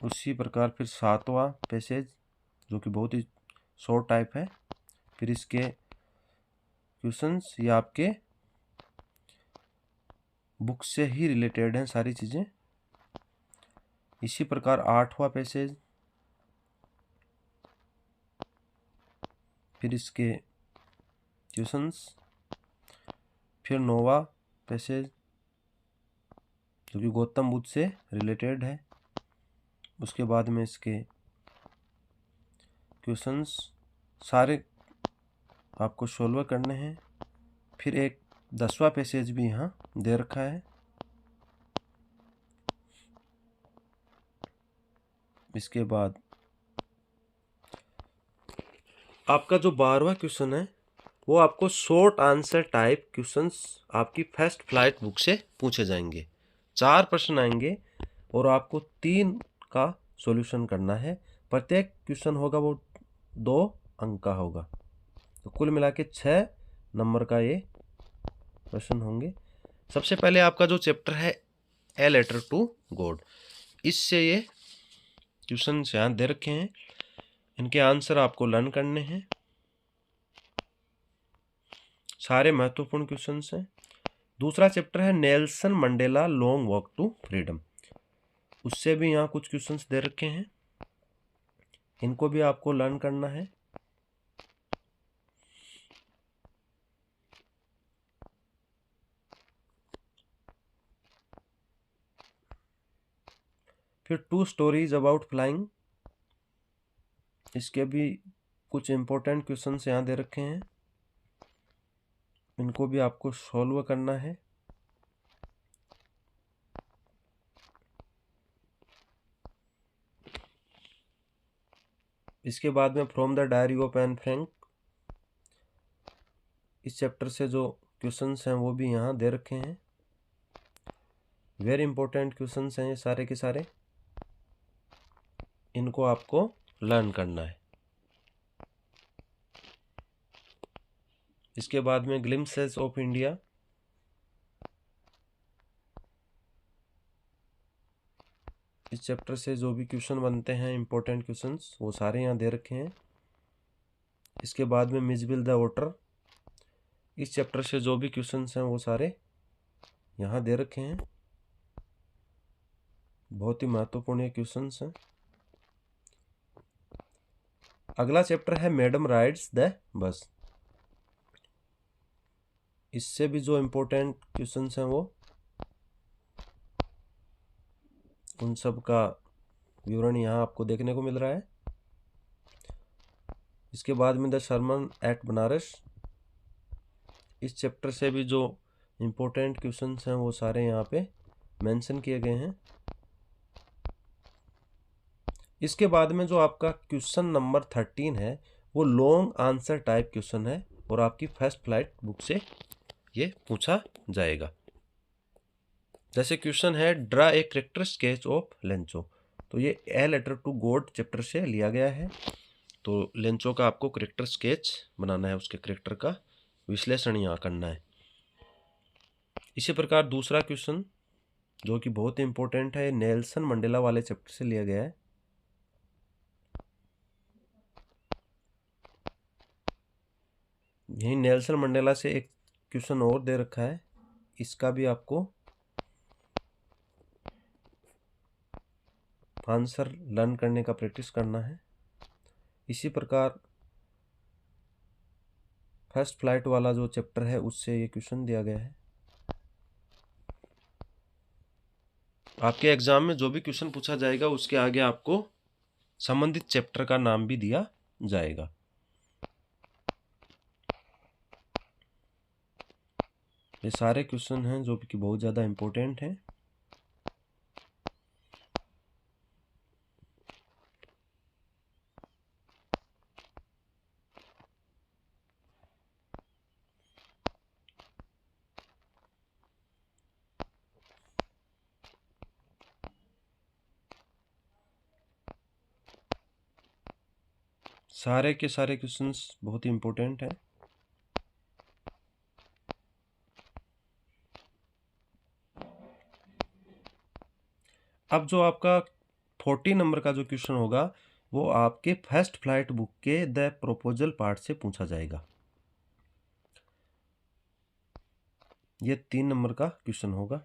Speaker 1: उसी प्रकार फिर सातवां पैसेज जो कि बहुत ही शॉर्ट टाइप है, फिर इसके क्वेश्चंस, ये आपके बुक से ही रिलेटेड हैं सारी चीज़ें। इसी प्रकार 8वां पैसेज, फिर इसके क्वेश्चंस, फिर 9वां पैसेज जो कि गौतम बुद्ध से रिलेटेड है, उसके बाद में इसके क्वेश्चंस सारे आपको सोल्व करने हैं। फिर एक 10वां पैसेज भी यहाँ दे रखा है। इसके बाद आपका जो 12वां क्वेश्चन है वो आपको शॉर्ट आंसर टाइप क्वेश्चंस आपकी फर्स्ट फ्लाइट बुक से पूछे जाएंगे। 4 प्रश्न आएंगे और आपको 3 का सॉल्यूशन करना है। प्रत्येक क्वेश्चन होगा वो 2 अंक का होगा, तो कुल मिला के 6 नंबर का ये प्रश्न होंगे। सबसे पहले आपका जो चैप्टर है ए लेटर टू गॉड, इससे ये क्वेश्चन यहाँ दे रखे हैं, इनके आंसर आपको लर्न करने हैं। सारे महत्वपूर्ण क्वेश्चंस हैं। दूसरा चैप्टर है Nelson Mandela long walk to freedom, उससे भी यहाँ कुछ क्वेश्चंस दे रखे हैं, इनको भी आपको लर्न करना है। फिर 2 स्टोरीज अबाउट फ्लाइंग, इसके भी कुछ इंपॉर्टेंट क्वेश्चंस यहाँ दे रखे हैं, इनको भी आपको सॉल्व करना है। इसके बाद में from the diary of Anne Frank, इस चैप्टर से जो क्वेश्चंस हैं वो भी यहाँ दे रखे हैं। वेरी इंपॉर्टेंट क्वेश्चंस हैं ये सारे के सारे, इनको आपको लर्न करना है। इसके बाद में ग्लिम्पसेस ऑफ इंडिया, इस चैप्टर से जो भी क्वेश्चन बनते हैं इंपॉर्टेंट क्वेश्चंस वो सारे यहाँ दे रखे हैं। इसके बाद में मिजबिल द वोटर, इस चैप्टर से जो भी क्वेश्चंस हैं वो सारे यहाँ दे रखे हैं, बहुत ही महत्वपूर्ण ये क्वेश्चंस हैं। अगला चैप्टर है मैडम राइड्स द बस, इससे भी जो इंपॉर्टेंट क्वेश्चंस हैं वो उन सब का विवरण यहाँ आपको देखने को मिल रहा है। इसके बाद में द सरमन एट बनारस, इस चैप्टर से भी जो इंपॉर्टेंट क्वेश्चंस हैं वो सारे यहाँ पे मेंशन किए गए हैं। इसके बाद में जो आपका क्वेश्चन नंबर 13 है वो लॉन्ग आंसर टाइप क्वेश्चन है और आपकी फर्स्ट फ्लाइट बुक से ये पूछा जाएगा। जैसे क्वेश्चन है draw a character sketch of Lencho, तो ये a letter to God chapter से लिया गया है। तो लेंचो का आपको कैरेक्टर स्केच बनाना है, उसके कैरेक्टर का विश्लेषण यहाँ करना है। इसी प्रकार दूसरा क्वेश्चन जो कि बहुत इंपॉर्टेंट है, नेल्सन मंडेला वाले चैप्टर से लिया गया है। यही नेल्सन मंडेला से एक क्वेश्चन और दे रखा है, इसका भी आपको आंसर लर्न करने का प्रैक्टिस करना है। इसी प्रकार फर्स्ट फ्लाइट वाला जो चैप्टर है उससे ये क्वेश्चन दिया गया है। आपके एग्जाम में जो भी क्वेश्चन पूछा जाएगा उसके आगे आपको संबंधित चैप्टर का नाम भी दिया जाएगा। ये सारे क्वेश्चन हैं जो कि बहुत ज़्यादा इम्पोर्टेंट हैं। सारे के सारे क्वेश्चंस बहुत ही इम्पोर्टेंट हैं। अब जो आपका 40 नंबर का जो क्वेश्चन होगा वो आपके फर्स्ट फ्लाइट बुक के द प्रपोजल पार्ट से पूछा जाएगा। ये 3 नंबर का क्वेश्चन होगा।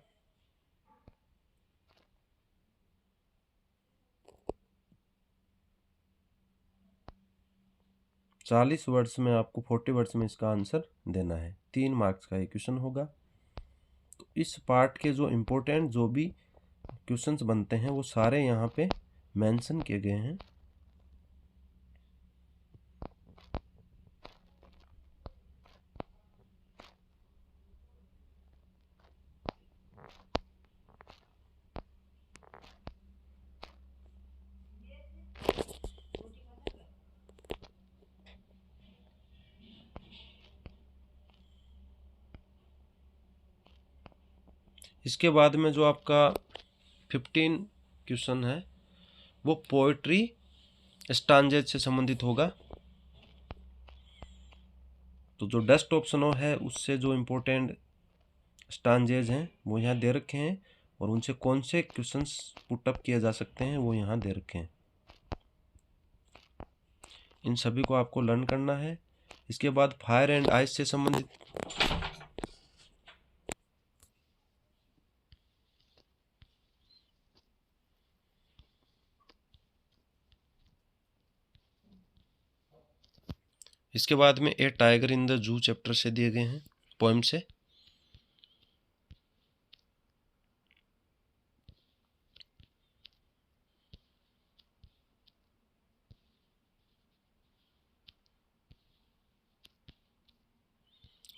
Speaker 1: चालीस वर्ड्स में आपको 40 वर्ड्स में इसका आंसर देना है। 3 मार्क्स का ये क्वेश्चन होगा। तो इस पार्ट के जो इम्पोर्टेंट जो भी क्वेश्चंस बनते हैं वो सारे यहाँ पे मेंशन किए गए हैं। इसके बाद में जो आपका 15 क्वेश्चन है वो पोएट्री स्टांजेज से संबंधित होगा। तो जो डस्ट ऑप्शन है उससे जो इम्पोर्टेंट स्टांजेज हैं वो यहाँ दे रखे हैं और उनसे कौन से क्वेश्चंस पुटअप किए जा सकते हैं वो यहाँ दे रखे हैं। इन सभी को आपको लर्न करना है। इसके बाद फायर एंड आइस से संबंधित इसके बाद में a tiger in the zoo chapter से दिए गए हैं पोएम से।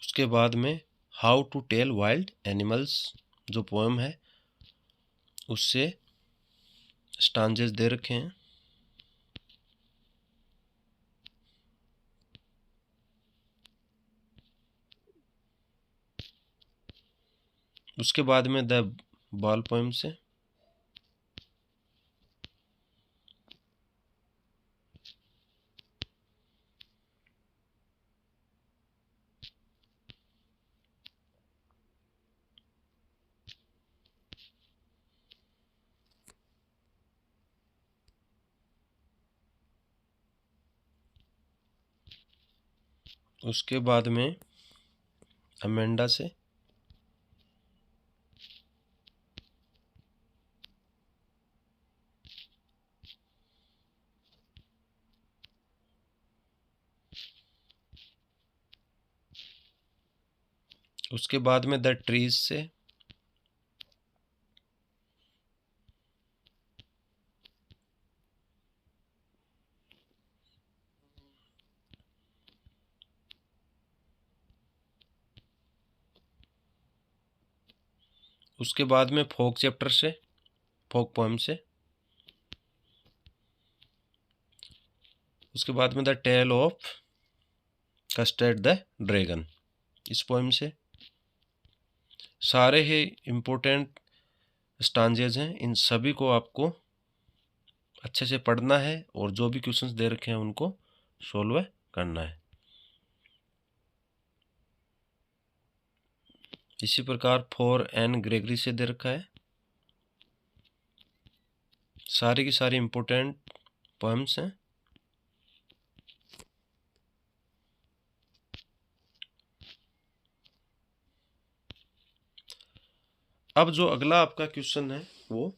Speaker 1: उसके बाद में how to tell wild animals जो पोएम है उससे स्टांजेस दे रखे हैं। उसके बाद में द बॉल पोएम से। उसके बाद में अमेंडा से। उसके बाद में द ट्रीज से। उसके बाद में फोक चैप्टर से, फोक पोएम से। उसके बाद में the tale of custard the dragon इस पोएम से। सारे ही इम्पोर्टेंट स्टांजेज हैं, इन सभी को आपको अच्छे से पढ़ना है और जो भी क्वेश्चंस दे रखे हैं उनको सॉल्व करना है। इसी प्रकार फॉर एन ग्रेगरी से दे रखा है। सारी की सारी इम्पोर्टेंट पोएम्स हैं। अब जो अगला आपका क्वेश्चन है वो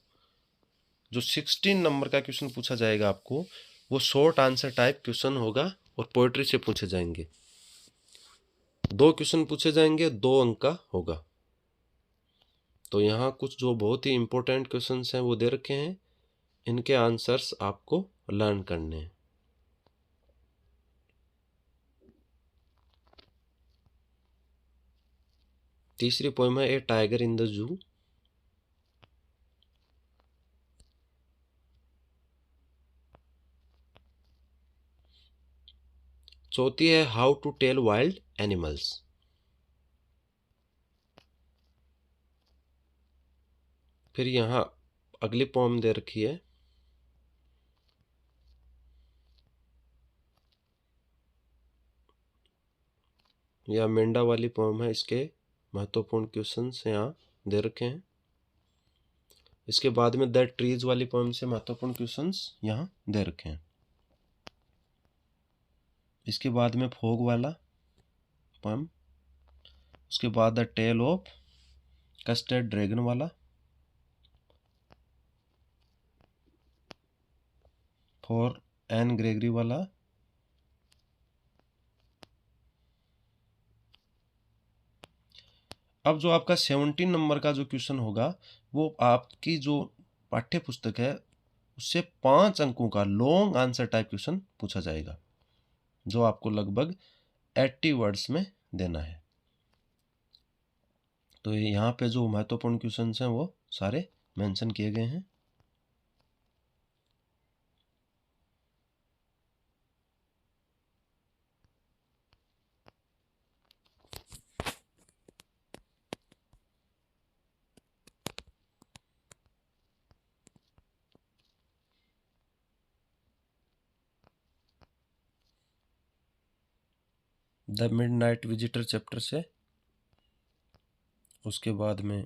Speaker 1: जो 16 नंबर का क्वेश्चन पूछा जाएगा आपको वो शॉर्ट आंसर टाइप क्वेश्चन होगा और पोएट्री से पूछे जाएंगे। 2 क्वेश्चन पूछे जाएंगे, 2 अंक का होगा। तो यहाँ कुछ जो बहुत ही इम्पोर्टेंट क्वेश्चंस हैं वो दे रखे हैं, इनके आंसर्स आपको लर्न करने हैं। तीसरी पोएम है ए टाइगर इन द जू। चौथी है how to tell wild animals. फिर यहाँ अगली पोएम दे रखी है यह मेंढा वाली पोएम है, इसके महत्वपूर्ण क्वेश्चंस यहाँ दे रखे हैं। इसके बाद में द ट्रीज वाली पोएम से महत्वपूर्ण क्वेश्चंस यहाँ दे रखे हैं। इसके बाद में फोग वाला पोएम। उसके बाद the tale of custard dragon वाला, फॉर एन ग्रेगरी वाला, अब जो आपका 17 नंबर का जो क्वेश्चन होगा वो आपकी जो पाठ्य पुस्तक है उससे 5 अंकों का लॉन्ग आंसर टाइप क्वेश्चन पूछा जाएगा, जो आपको लगभग 80 वर्ड्स में देना है। तो यहाँ पे जो महत्वपूर्ण क्वेश्चन हैं वो सारे मेंशन किए गए हैं। द मिडनाइट विजिटर चैप्टर से, उसके बाद में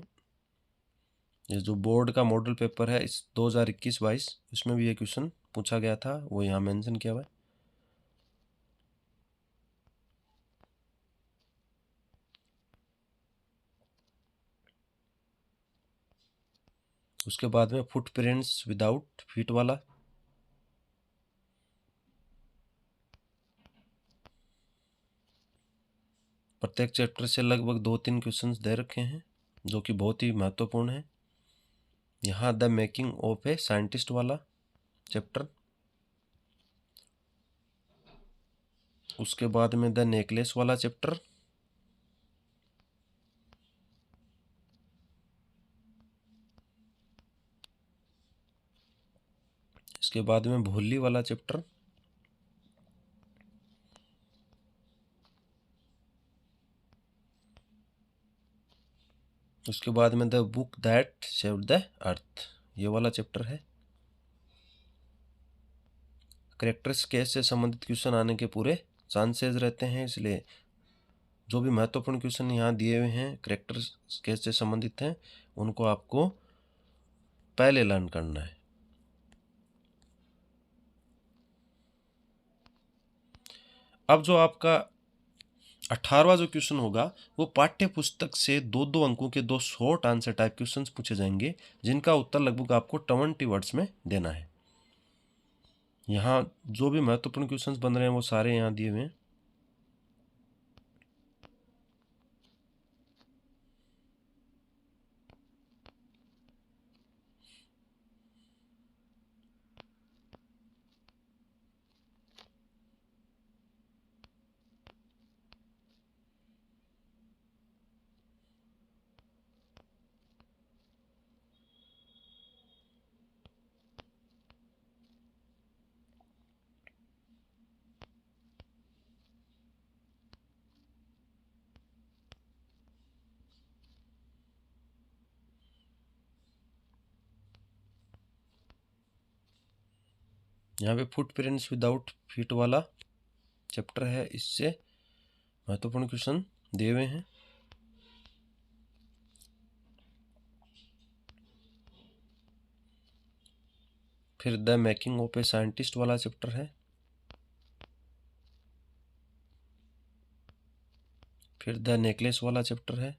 Speaker 1: ये जो बोर्ड का मॉडल पेपर है इस 2021-22 उसमें भी ये क्वेश्चन पूछा गया था, वो यहाँ मेंशन किया हुआ है। उसके बाद में फुटप्रिंट्स विदाउट फीट वाला, प्रत्येक चैप्टर से लगभग 2-3 क्वेश्चंस दे रखे हैं जो कि बहुत ही महत्वपूर्ण है। यहाँ the making of a scientist वाला चैप्टर, उसके बाद में द नेकलेस वाला चैप्टर, इसके बाद में भोली वाला चैप्टर, उसके बाद में the book that saved the earth, ये वाला चैप्टर है। करेक्टर स्केच से संबंधित क्वेश्चन आने के पूरे चांसेस रहते हैं, इसलिए जो भी महत्वपूर्ण क्वेश्चन यहाँ दिए हुए हैं करेक्टर स्केच से संबंधित हैं उनको आपको पहले लर्न करना है। अब जो आपका 18वां जो क्वेश्चन होगा वो पाठ्य पुस्तक से 2-2 अंकों के 2 शॉर्ट आंसर टाइप क्वेश्चंस पूछे जाएंगे जिनका उत्तर लगभग आपको 20 वर्ड्स में देना है। यहाँ जो भी महत्वपूर्ण क्वेश्चंस बन रहे हैं वो सारे यहाँ दिए हुए हैं। यहाँ पे फुटप्रिंट्स विदाउट फीट वाला चैप्टर है, इससे महत्वपूर्ण क्वेश्चन दिए हुए हैं। फिर the making of a scientist वाला चैप्टर है, फिर द नेकलेस वाला चैप्टर है,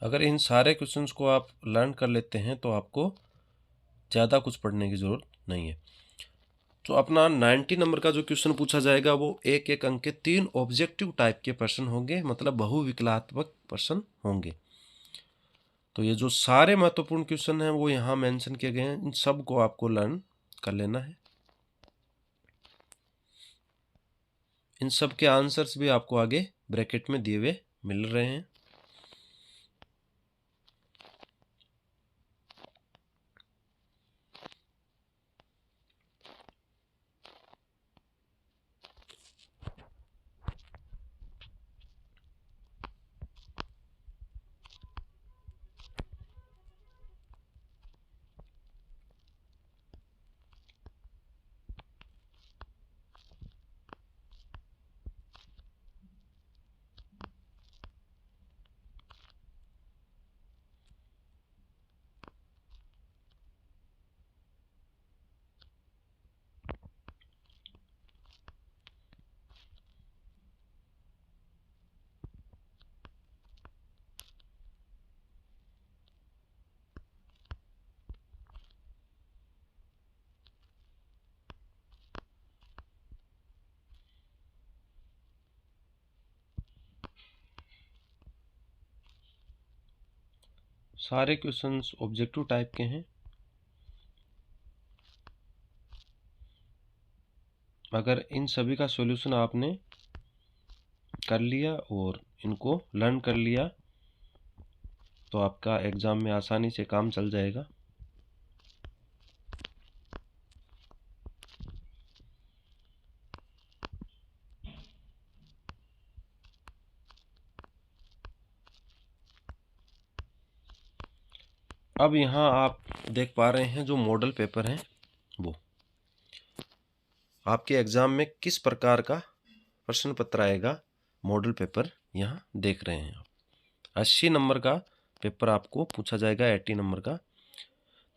Speaker 1: अगर इन सारे क्वेश्चंस को आप लर्न कर लेते हैं तो आपको ज़्यादा कुछ पढ़ने की ज़रूरत नहीं है। तो अपना 90 नंबर का जो क्वेश्चन पूछा जाएगा वो एक एक अंक के 3 ऑब्जेक्टिव टाइप के प्रश्न होंगे, मतलब बहुविकलात्मक प्रश्न होंगे। तो ये जो सारे महत्वपूर्ण क्वेश्चन हैं वो यहाँ मेंशन किए गए हैं, इन सब को आपको लर्न कर लेना है। इन सब के आंसर्स भी आपको आगे ब्रैकेट में दिए हुए मिल रहे हैं। सारे क्वेश्चंस ऑब्जेक्टिव टाइप के हैं। अगर इन सभी का सॉल्यूशन आपने कर लिया और इनको लर्न कर लिया तो आपका एग्ज़ाम में आसानी से काम चल जाएगा। अब यहाँ आप देख पा रहे हैं जो मॉडल पेपर हैं वो आपके एग्ज़ाम में किस प्रकार का प्रश्न पत्र आएगा, मॉडल पेपर यहाँ देख रहे हैं आप। 80 नंबर का पेपर आपको पूछा जाएगा, 80 नंबर का।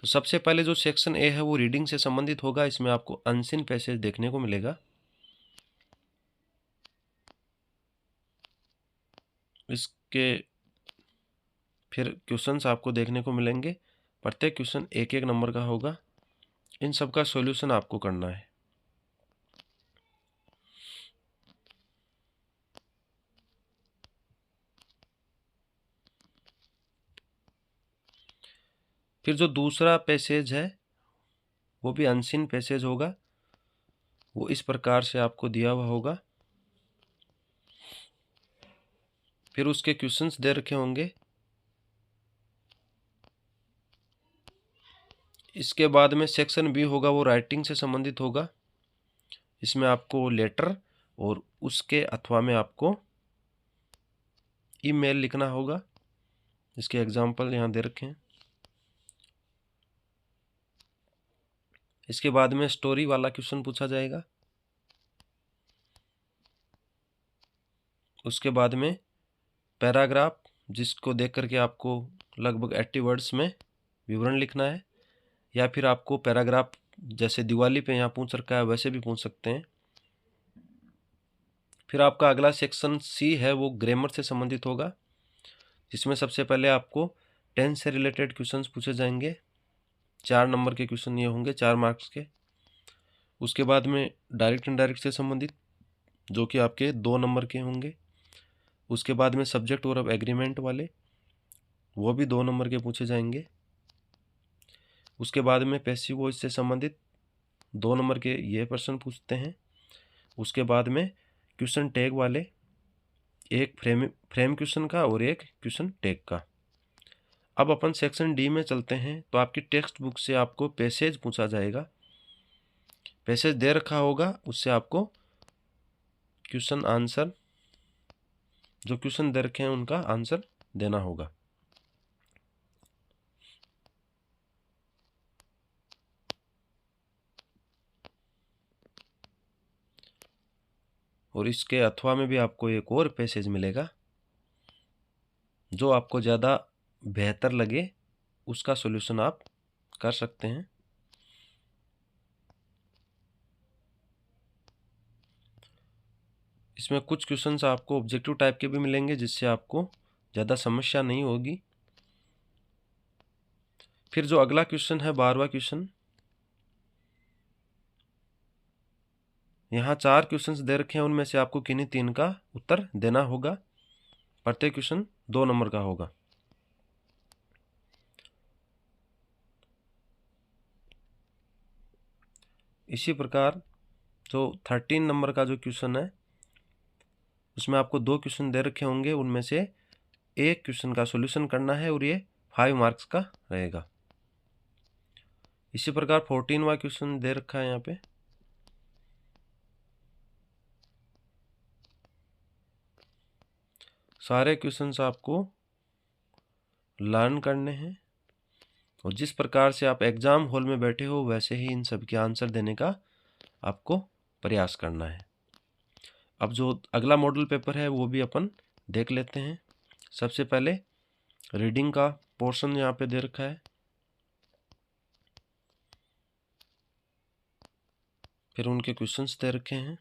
Speaker 1: तो सबसे पहले जो सेक्शन ए है वो रीडिंग से संबंधित होगा। इसमें आपको अनसीन पैसेज देखने को मिलेगा। इसके फिर क्वेश्चंस आपको देखने को मिलेंगे। प्रत्येक क्वेश्चन एक एक नंबर का होगा। इन सब का सॉल्यूशन आपको करना है। फिर जो दूसरा पैसेज है वो भी अनसीन पैसेज होगा। वो इस प्रकार से आपको दिया हुआ होगा। फिर उसके क्वेश्चंस दे रखे होंगे। इसके बाद में सेक्शन बी होगा, वो राइटिंग से संबंधित होगा। इसमें आपको लेटर और उसके अथवा में आपको ईमेल लिखना होगा। इसके एग्जाम्पल यहाँ दे रखे हैं। इसके बाद में स्टोरी वाला क्वेश्चन पूछा जाएगा। उसके बाद में पैराग्राफ, जिसको देख करके आपको लगभग 80 वर्ड्स में विवरण लिखना है, या फिर आपको पैराग्राफ जैसे दिवाली पे यहाँ पूछ रखा है वैसे भी पूछ सकते हैं। फिर आपका अगला सेक्शन सी है वो ग्रामर से संबंधित होगा, जिसमें सबसे पहले आपको टेंस से रिलेटेड क्वेश्चंस पूछे जाएंगे। 4 नंबर के क्वेश्चन ये होंगे, 4 मार्क्स के। उसके बाद में डायरेक्ट इनडायरेक्ट से संबंधित, जो कि आपके 2 नंबर के होंगे। उसके बाद में सब्जेक्ट और एग्रीमेंट वाले, वो भी 2 नंबर के पूछे जाएंगे। उसके बाद में पैसिव वॉइस से संबंधित 2 नंबर के ये प्रश्न पूछते हैं। उसके बाद में क्वेश्चन टैग वाले, एक फ्रेम क्वेश्चन का और एक क्वेश्चन टैग का। अब अपन सेक्शन डी में चलते हैं। तो आपकी टेक्स्ट बुक से आपको पैसेज पूछा जाएगा। पैसेज दे रखा होगा, उससे आपको क्वेश्चन आंसर, जो क्वेश्चन दे रखे हैं उनका आंसर देना होगा। और इसके अथवा में भी आपको एक और पैसेज मिलेगा, जो आपको ज़्यादा बेहतर लगे उसका सॉल्यूशन आप कर सकते हैं। इसमें कुछ क्वेश्चंस आपको ऑब्जेक्टिव टाइप के भी मिलेंगे, जिससे आपको ज़्यादा समस्या नहीं होगी। फिर जो अगला क्वेश्चन है 12वां क्वेश्चन, यहाँ 4 क्वेश्चंस दे रखे हैं, उनमें से आपको किन्हीं 3 का उत्तर देना होगा। प्रत्येक क्वेश्चन 2 नंबर का होगा। इसी प्रकार जो 13 नंबर का जो क्वेश्चन है, उसमें आपको 2 क्वेश्चन दे रखे होंगे, उनमें से एक क्वेश्चन का सॉल्यूशन करना है और ये 5 मार्क्स का रहेगा। इसी प्रकार 14वां क्वेश्चन दे रखा है यहाँ पे। सारे क्वेश्चंस आपको लर्न करने हैं और जिस प्रकार से आप एग्जाम हॉल में बैठे हो वैसे ही इन सब के आंसर देने का आपको प्रयास करना है। अब जो अगला मॉडल पेपर है वो भी अपन देख लेते हैं। सबसे पहले रीडिंग का पोर्शन यहाँ पे दे रखा है। फिर उनके क्वेश्चंस दे रखे हैं।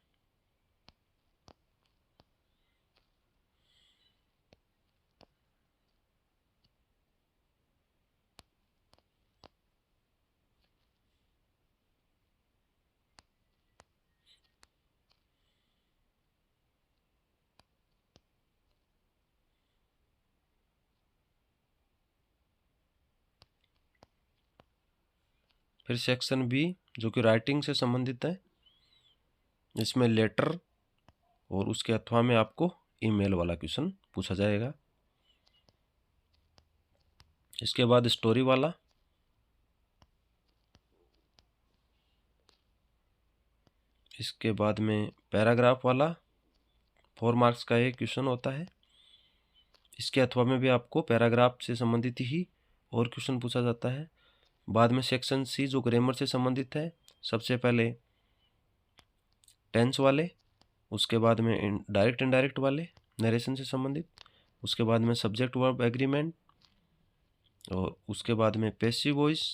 Speaker 1: फिर सेक्शन बी जो कि राइटिंग से संबंधित है, इसमें लेटर और उसके अथवा में आपको ईमेल वाला क्वेश्चन पूछा जाएगा। इसके बाद स्टोरी वाला, इसके बाद में पैराग्राफ वाला 4 मार्क्स का एक क्वेश्चन होता है। इसके अथवा में भी आपको पैराग्राफ से संबंधित ही और क्वेश्चन पूछा जाता है। बाद में सेक्शन सी जो ग्रामर से संबंधित है, सबसे पहले टेंस वाले, उसके बाद में डायरेक्ट इनडायरेक्ट वाले नरेशन से संबंधित, उसके बाद में सब्जेक्ट वर्ब एग्रीमेंट, और उसके बाद में पैसिव वॉइस,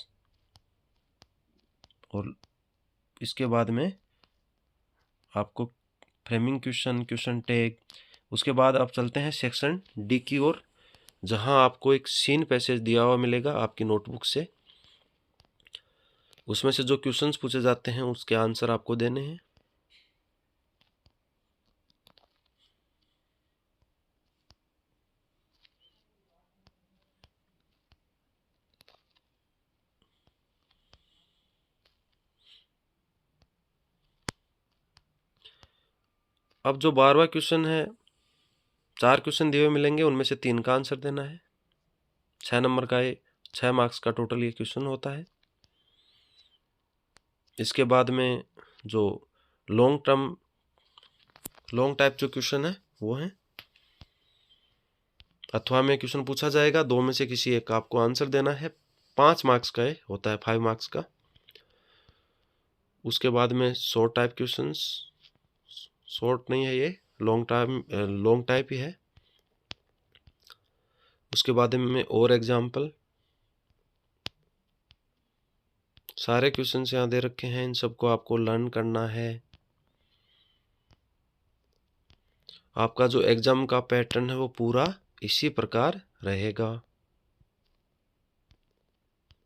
Speaker 1: और इसके बाद में आपको फ्रेमिंग क्वेश्चन, क्वेश्चन टैग। उसके बाद आप चलते हैं सेक्शन डी की ओर, जहां आपको एक सीन पैसेज दिया हुआ मिलेगा आपकी नोटबुक से। उसमें से जो क्वेश्चंस पूछे जाते हैं उसके आंसर आपको देने हैं। अब जो 12वां क्वेश्चन है, 4 क्वेश्चन दिए हुए मिलेंगे, उनमें से 3 का आंसर देना है। 6 नंबर का 6 मार्क्स का टोटल ये क्वेश्चन होता है। इसके बाद में जो लॉन्ग टाइप जो क्वेश्चन है वो है, अथवा में क्वेश्चन पूछा जाएगा, 2 में से किसी एक का आपको आंसर देना है। 5 मार्क्स का होता है, 5 मार्क्स का। उसके बाद में शॉर्ट टाइप क्वेश्चंस, शॉर्ट नहीं है ये, लॉन्ग टाइप ही है। उसके बाद में और एग्जाम्पल, सारे क्वेश्चंस यहाँ दे रखे हैं, इन सबको आपको लर्न करना है। आपका जो एग्जाम का पैटर्न है वो पूरा इसी प्रकार रहेगा।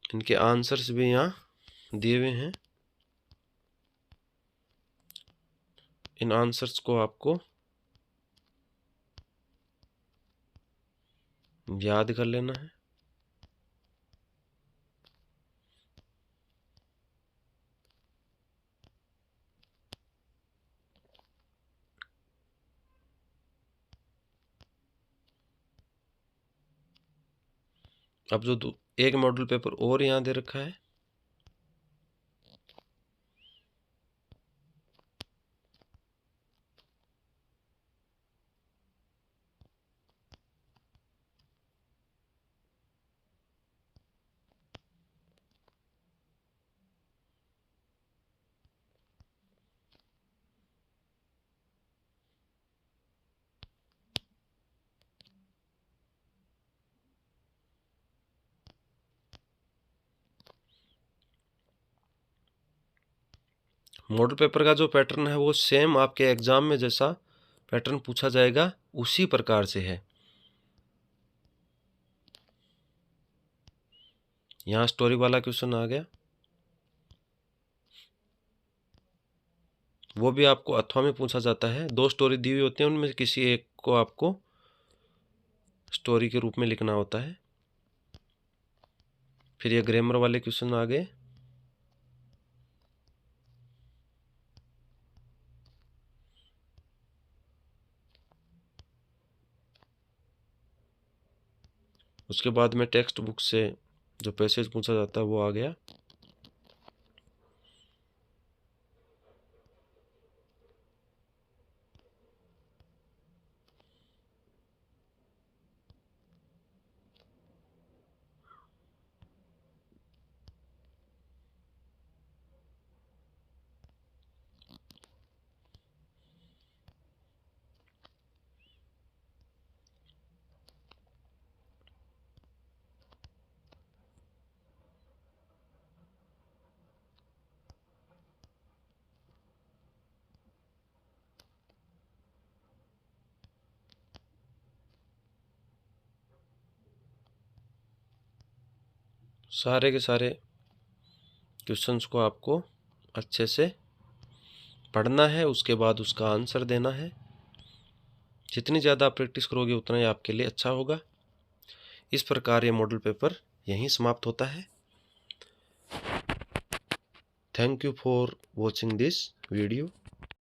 Speaker 1: इनके आंसर्स भी यहाँ दिए हुए हैं। इन आंसर्स को आपको याद कर लेना है। अब जो एक मॉडल पेपर और यहाँ दे रखा है, मॉडल पेपर का जो पैटर्न है वो सेम आपके एग्जाम में जैसा पैटर्न पूछा जाएगा उसी प्रकार से है। यहाँ स्टोरी वाला क्वेश्चन आ गया, वो भी आपको अथवा में पूछा जाता है। 2 स्टोरी दी हुई होती हैं, उनमें से किसी एक को आपको स्टोरी के रूप में लिखना होता है। फिर ये ग्रामर वाले क्वेश्चन आ गए। उसके बाद में टेक्स्ट बुक से जो पैसेज पूछा जाता है वो आ गया। सारे के सारे क्वेश्चंस को आपको अच्छे से पढ़ना है, उसके बाद उसका आंसर देना है। जितनी ज़्यादा आप प्रैक्टिस करोगे उतना ही आपके लिए अच्छा होगा। इस प्रकार ये मॉडल पेपर यहीं समाप्त होता है। Thank you for watching this video.